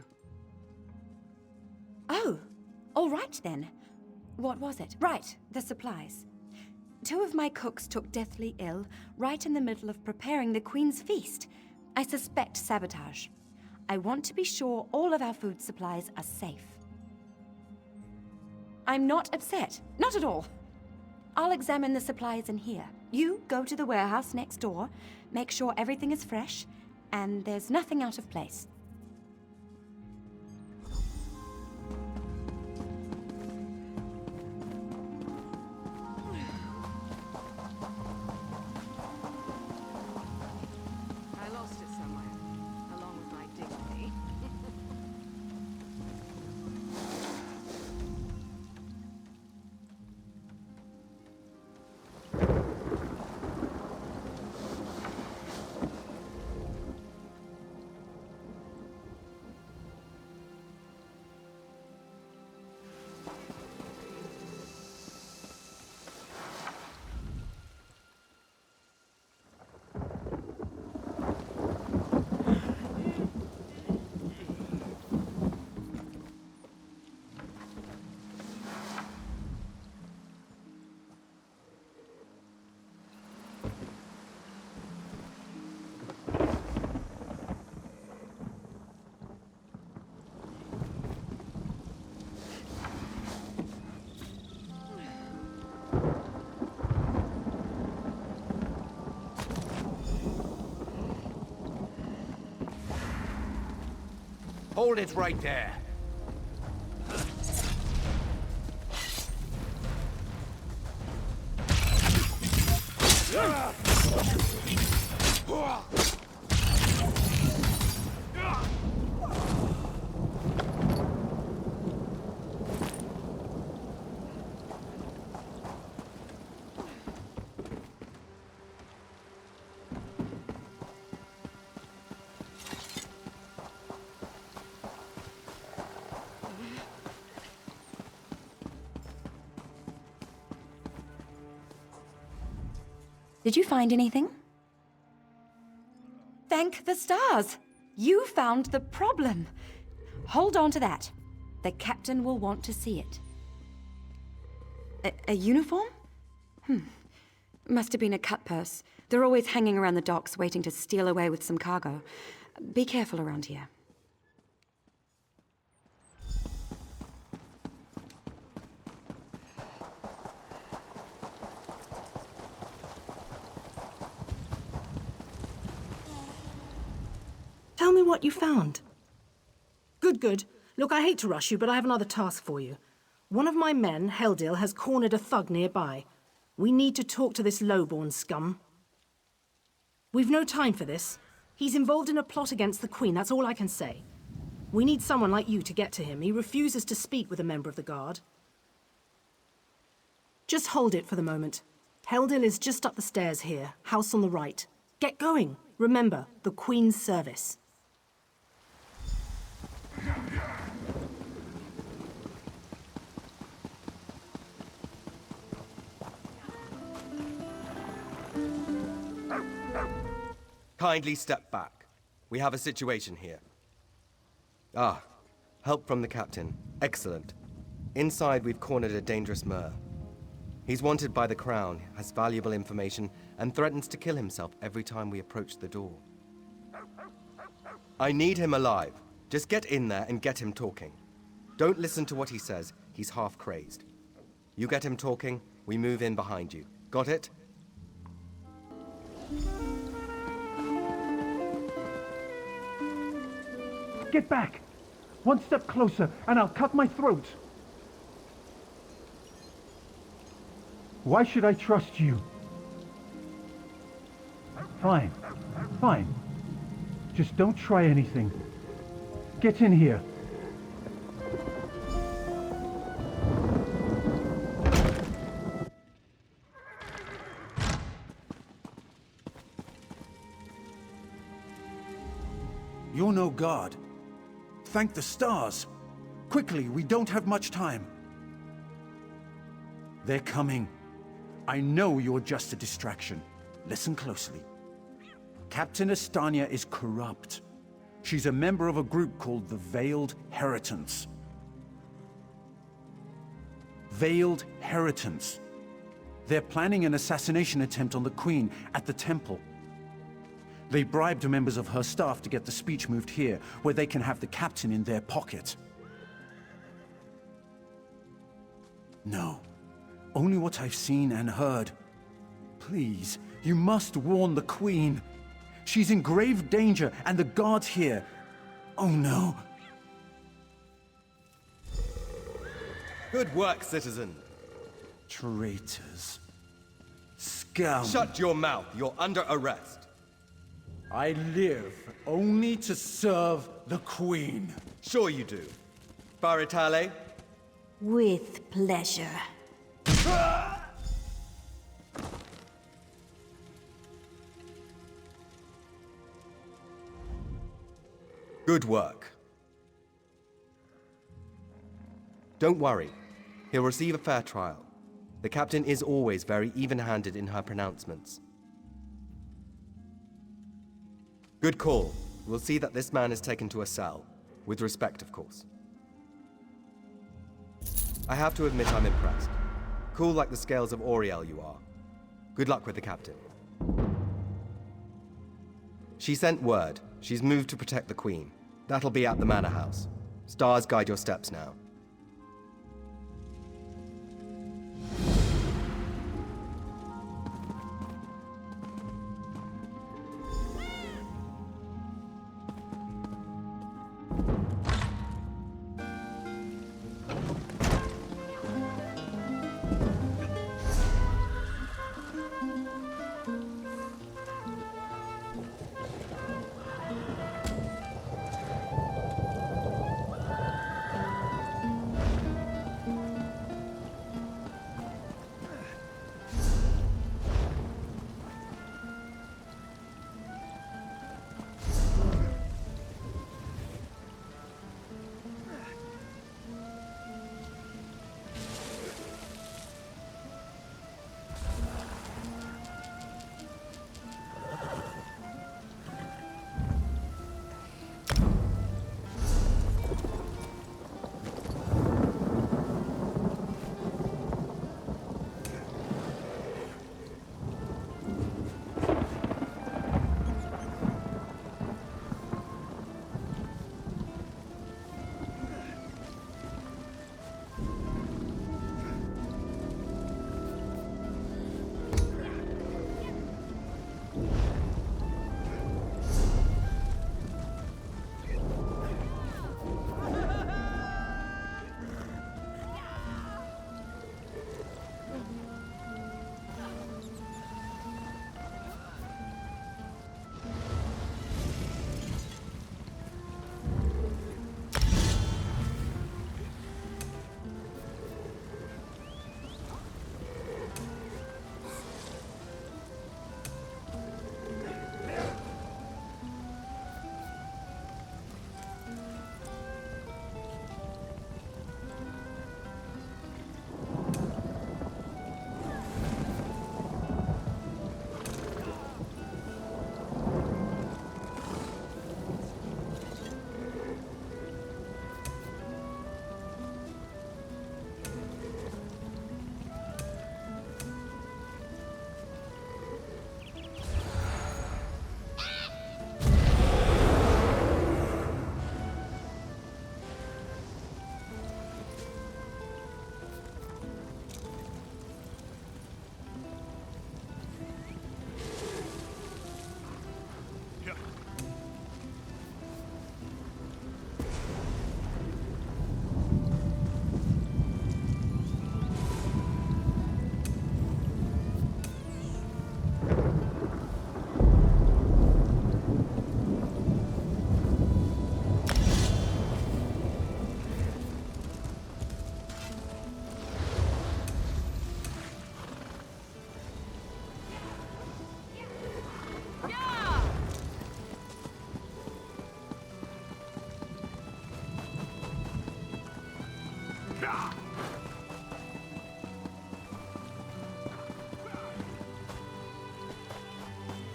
Oh, all right then. What was it? Right, the supplies. 2 of my cooks took deathly ill right in the middle of preparing the Queen's feast. I suspect sabotage. I want to be sure all of our food supplies are safe. I'm not upset. Not at all. I'll examine the supplies in here. You go to the warehouse next door, make sure everything is fresh, and there's nothing out of place. I lost it somewhere, along with my dignity. Hold it right there. Did you find anything? Thank the stars! You found the problem! Hold on to that. The captain will want to see it. A uniform? Must have been a cut purse. They're always hanging around the docks waiting to steal away with some cargo. Be careful around here. Tell me what you found. Good, good. Look, I hate to rush you, but I have another task for you. One of my men, Heldil, has cornered a thug nearby. We need to talk to this lowborn scum. We've no time for this. He's involved in a plot against the Queen, that's all I can say. We need someone like you to get to him. He refuses to speak with a member of the Guard. Just hold it for the moment. Heldil is just up the stairs here, house on the right. Get going. Remember, the Queen's service. Kindly step back. We have a situation here. Ah, help from the captain. Excellent. Inside, we've cornered a dangerous Mer. He's wanted by the Crown, has valuable information, and threatens to kill himself every time we approach the door. I need him alive. Just get in there and get him talking. Don't listen to what he says. He's half crazed. You get him talking, we move in behind you. Got it? Get back! One step closer, and I'll cut my throat! Why should I trust you? Fine. Fine. Just don't try anything. Get in here. You're no god. Thank the stars. Quickly, we don't have much time. They're coming. I know you're just a distraction. Listen closely. Captain Estania is corrupt. She's a member of a group called the Veiled Heritance. Veiled Heritance. They're planning an assassination attempt on the Queen at the Temple. They bribed members of her staff to get the speech moved here, where they can have the captain in their pocket. No. Only what I've seen and heard. Please, you must warn the Queen. She's in grave danger, and the guards here... Oh no. Good work, citizen. Traitors. Scum. Shut your mouth. You're under arrest. I live only to serve the Queen. Sure you do. Baritale? With pleasure. Good work. Don't worry. He'll receive a fair trial. The captain is always very even-handed in her pronouncements. Good call. We'll see that this man is taken to a cell. With respect, of course. I have to admit I'm impressed. Cool like the scales of Auriel you are. Good luck with the captain. She sent word. She's moved to protect the Queen. That'll be at the Manor House. Stars guide your steps now.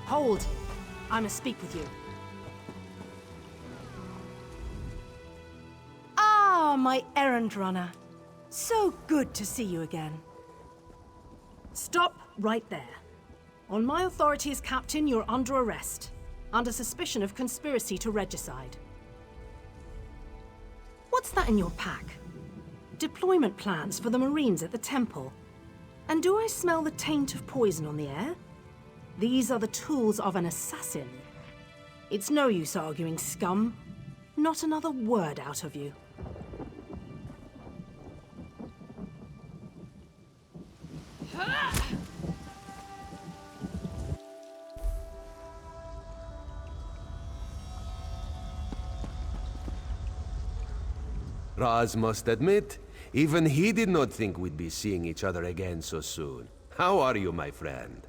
Hold! I must speak with you. Ah, my errand runner. So good to see you again. Stop right there. On my authority as captain, you're under arrest, under suspicion of conspiracy to regicide. What's that in your pack? Deployment plans for the Marines at the Temple. And do I smell the taint of poison on the air? These are the tools of an assassin. It's no use arguing, scum. Not another word out of you. Raz must admit, even he did not think we'd be seeing each other again so soon. How are you, my friend?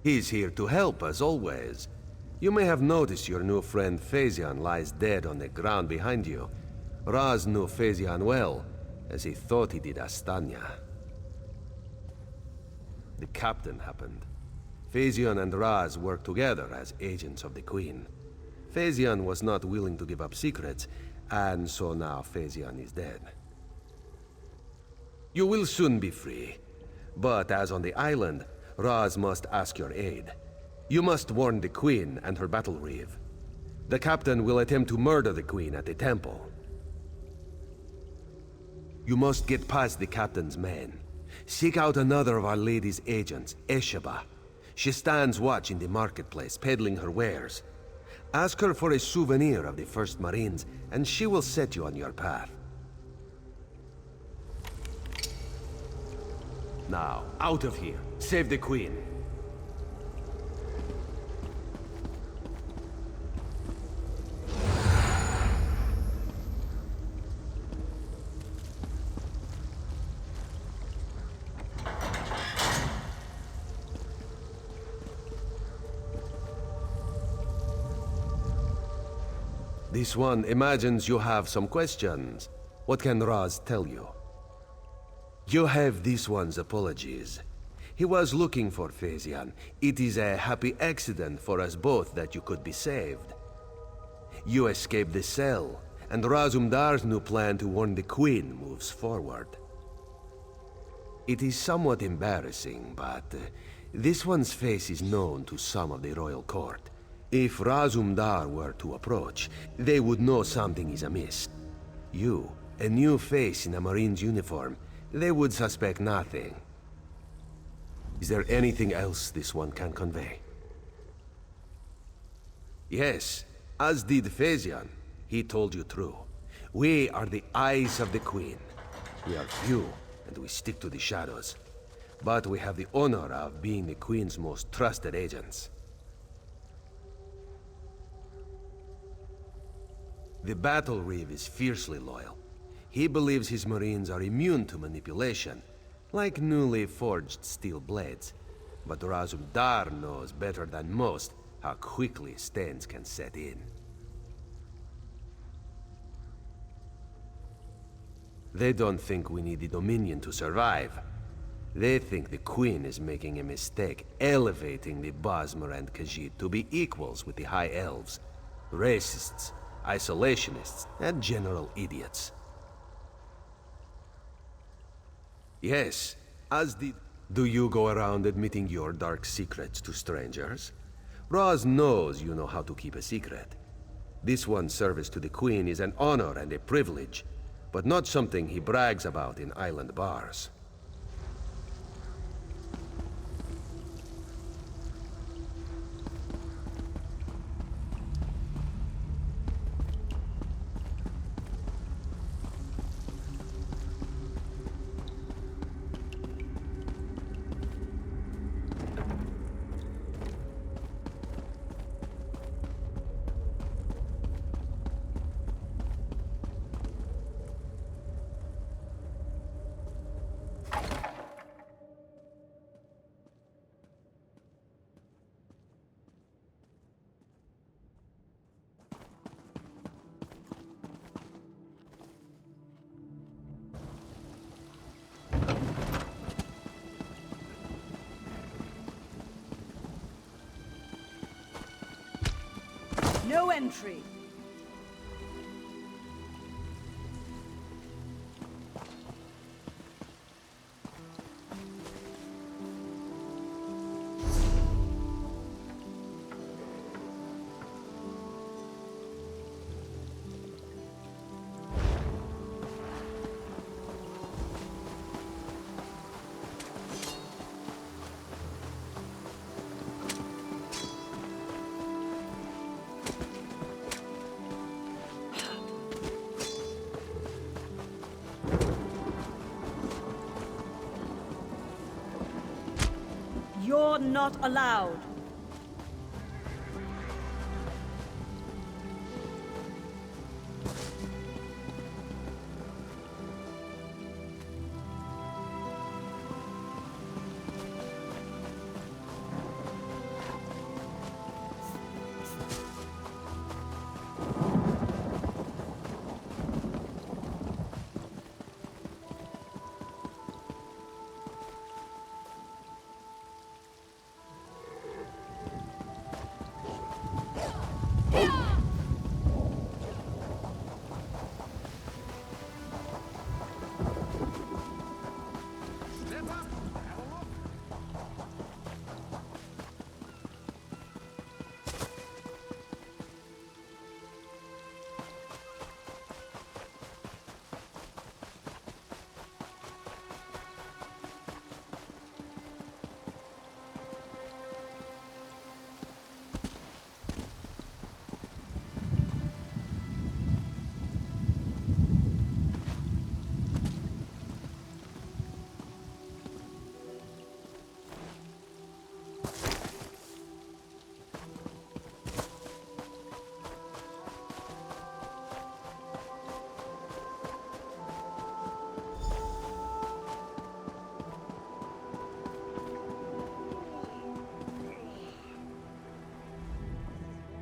He's here to help, as always. You may have noticed your new friend Phazion lies dead on the ground behind you. Raz knew Phazion well, as he thought he did Astanya. The captain happened. Phazion and Raz worked together as agents of the Queen. Phazion was not willing to give up secrets, and so now Phazion is dead. You will soon be free, but as on the island, Raz must ask your aid. You must warn the Queen and her battle reeve. The captain will attempt to murder the Queen at the temple. You must get past the captain's men. Seek out another of Our Lady's agents, Esheba. She stands watch in the marketplace, peddling her wares. Ask her for a souvenir of the First Marines, and she will set you on your path. Now, out of here. Save the Queen. This one imagines you have some questions. What can Raz tell you? You have this one's apologies. He was looking for Phazion. It is a happy accident for us both that you could be saved. You escaped the cell, and Razumdar's new plan to warn the Queen moves forward. It is somewhat embarrassing, but this one's face is known to some of the royal court. If Razumdar were to approach, they would know something is amiss. You, a new face in a Marine's uniform, they would suspect nothing. Is there anything else this one can convey? Yes, as did Phazion. He told you true. We are the eyes of the Queen. We are few, and we stick to the shadows. But we have the honor of being the Queen's most trusted agents. The Battle Reeve is fiercely loyal. He believes his Marines are immune to manipulation, like newly forged steel blades. But Razumdar knows better than most how quickly stains can set in. They don't think we need the Dominion to survive. They think the Queen is making a mistake, elevating the Bosmer and Khajiit to be equals with the High Elves. Racists, isolationists, and general idiots. Yes, as did... Do you go around admitting your dark secrets to strangers? Raz knows you know how to keep a secret. This one's service to the Queen is an honor and a privilege, but not something he brags about in island bars. No entry. You're not allowed.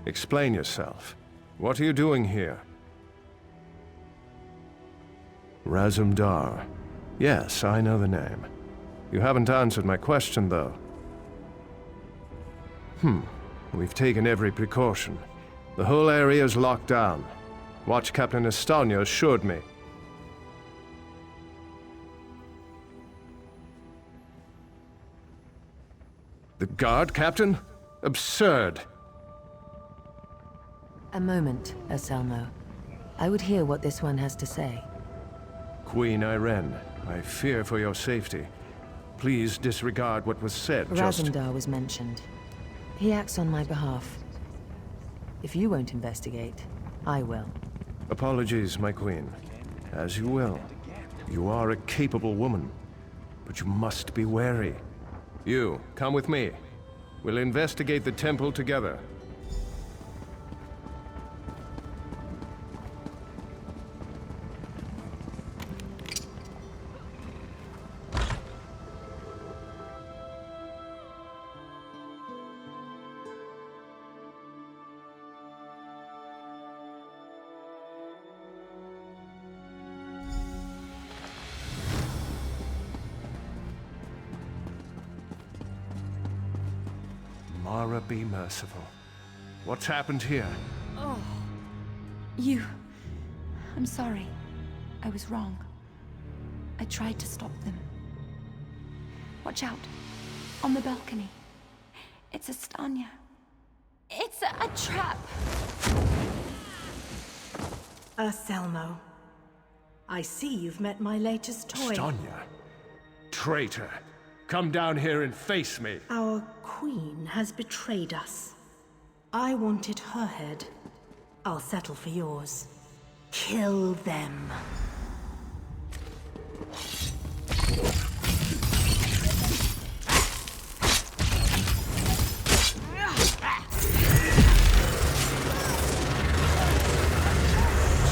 Explain yourself. What are you doing here? Razumdar. Yes, I know the name. You haven't answered my question, though. We've taken every precaution. The whole area is locked down. Watch Captain Estonia assured me. The guard, Captain? Absurd! A moment, Anselmo. I would hear what this one has to say. Queen Irene, I fear for your safety. Please disregard what was said. Razumdar was mentioned. He acts on my behalf. If you won't investigate, I will. Apologies, my queen. As you will. You are a capable woman, but you must be wary. You, come with me. We'll investigate the temple together. Mara, be merciful. What's happened here? Oh. I'm sorry. I was wrong. I tried to stop them. Watch out. On the balcony. It's Estonia. It's a trap! Anselmo. I see you've met my latest toy. Estonia? Traitor. Come down here and face me. Our queen has betrayed us. I wanted her head. I'll settle for yours. Kill them.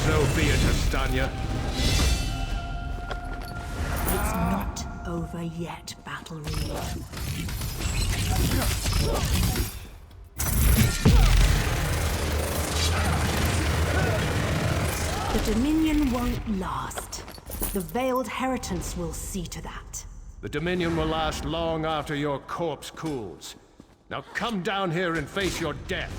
So be it, Estonia. It's not over yet, Battle Reed. The Dominion won't last. The Veiled Heritance will see to that. The Dominion will last long after your corpse cools. Now come down here and face your death.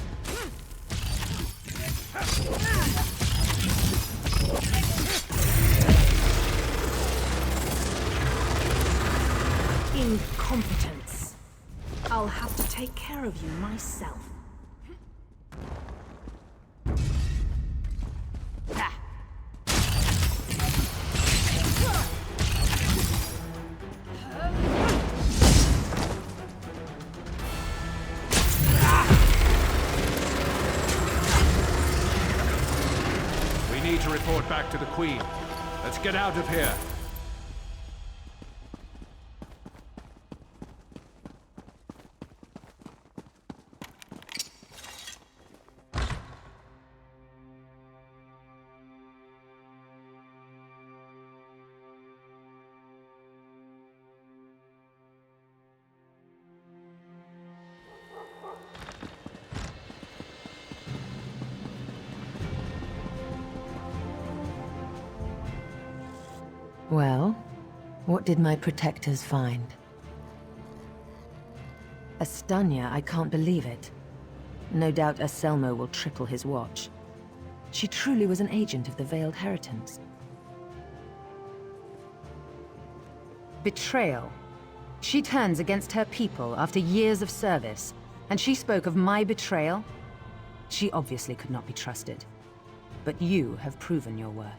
Incompetence. I'll have to take care of you myself. We need to report back to the Queen. Let's get out of here. Well, what did my protectors find? Astanya, I can't believe it. No doubt Aselmo will triple his watch. She truly was an agent of the Veiled Heritance. Betrayal. She turns against her people after years of service, and she spoke of my betrayal? She obviously could not be trusted. But you have proven your worth.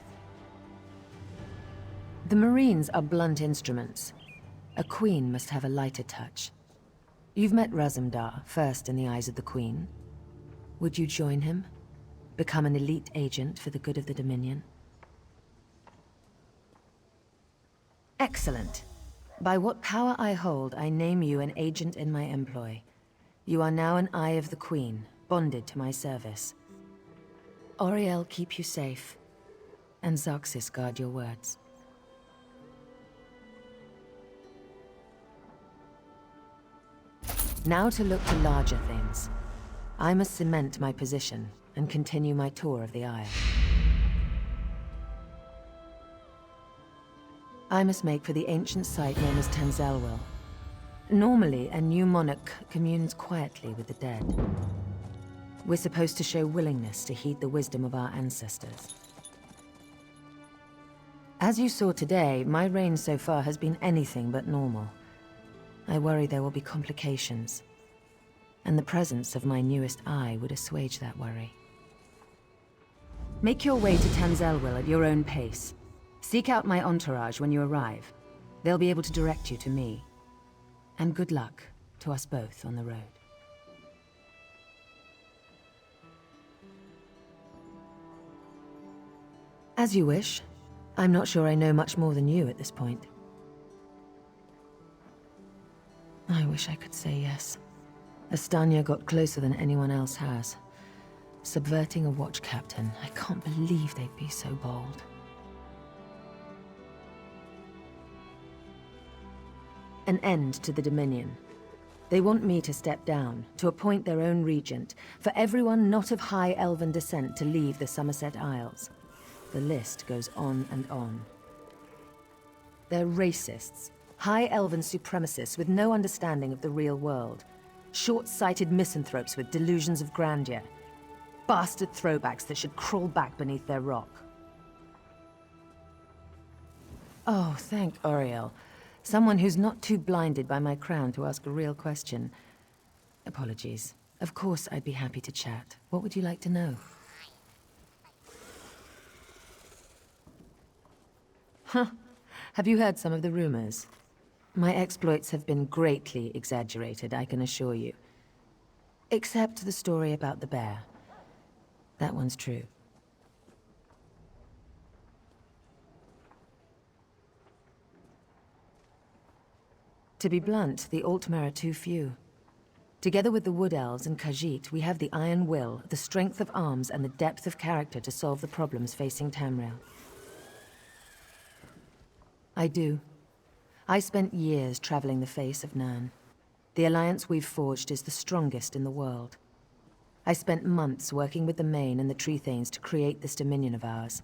The Marines are blunt instruments. A queen must have a lighter touch. You've met Razumdar, first in the eyes of the Queen. Would you join him? Become an elite agent for the good of the Dominion? Excellent. By what power I hold, I name you an agent in my employ. You are now an Eye of the Queen, bonded to my service. Auriel keep you safe, and Zoxys guard your words. Now to look to larger things. I must cement my position and continue my tour of the Isle. I must make for the ancient site known as Tenzelwyl. Normally, a new monarch communes quietly with the dead. We're supposed to show willingness to heed the wisdom of our ancestors. As you saw today, my reign so far has been anything but normal. I worry there will be complications, and the presence of my newest eye would assuage that worry. Make your way to Tenzelwyl at your own pace. Seek out my entourage when you arrive. They'll be able to direct you to me. And good luck to us both on the road. As you wish. I'm not sure I know much more than you at this point. I wish I could say yes. Astanya got closer than anyone else has. Subverting a watch captain, I can't believe they'd be so bold. An end to the Dominion. They want me to step down, to appoint their own regent, for everyone not of high elven descent to leave the Somerset Isles. The list goes on and on. They're racists. High elven supremacists with no understanding of the real world. Short-sighted misanthropes with delusions of grandeur. Bastard throwbacks that should crawl back beneath their rock. Oh, thank Auriel. Someone who's not too blinded by my crown to ask a real question. Apologies. Of course I'd be happy to chat. What would you like to know? Huh. Have you heard some of the rumors? My exploits have been greatly exaggerated, I can assure you. Except the story about the bear. That one's true. To be blunt, the Altmer are too few. Together with the Wood Elves and Khajiit, we have the iron will, the strength of arms, and the depth of character to solve the problems facing Tamriel. I do. I spent years traveling the face of Nirn. The alliance we've forged is the strongest in the world. I spent months working with the Main and the Tree Thanes to create this dominion of ours.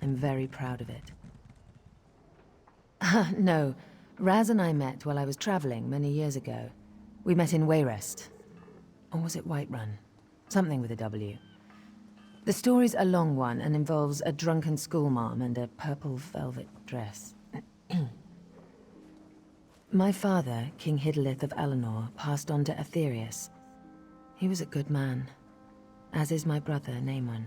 I'm very proud of it. No, Raz and I met while I was traveling many years ago. We met in Wayrest. Or was it Whiterun? Something with a W. The story's a long one and involves a drunken schoolmarm and a purple velvet dress. My father, King Hidalith of Alinor, passed on to Aetherius. He was a good man, as is my brother, Naemon.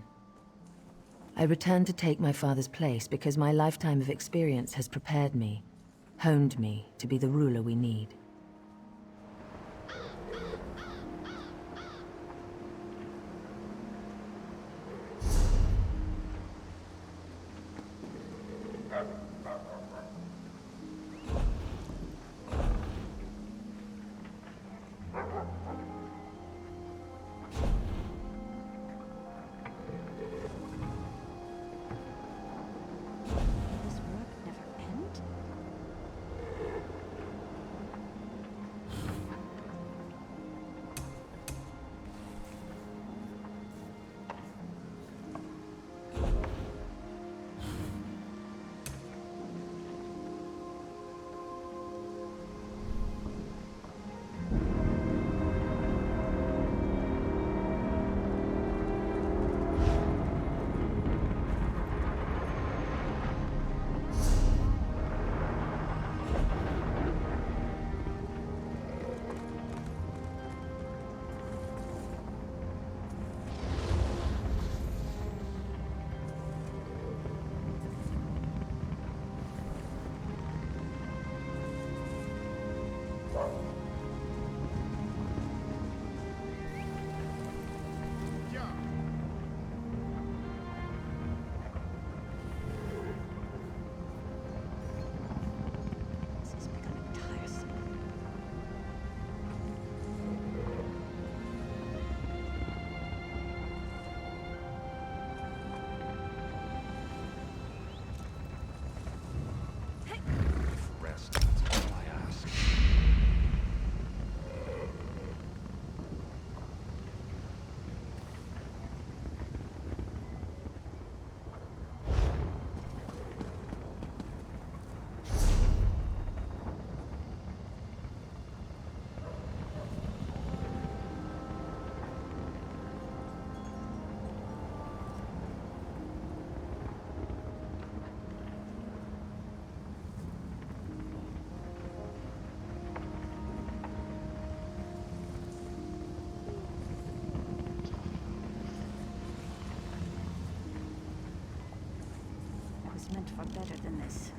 I returned to take my father's place because my lifetime of experience has prepared me, honed me to be the ruler we need. It was meant for better than this.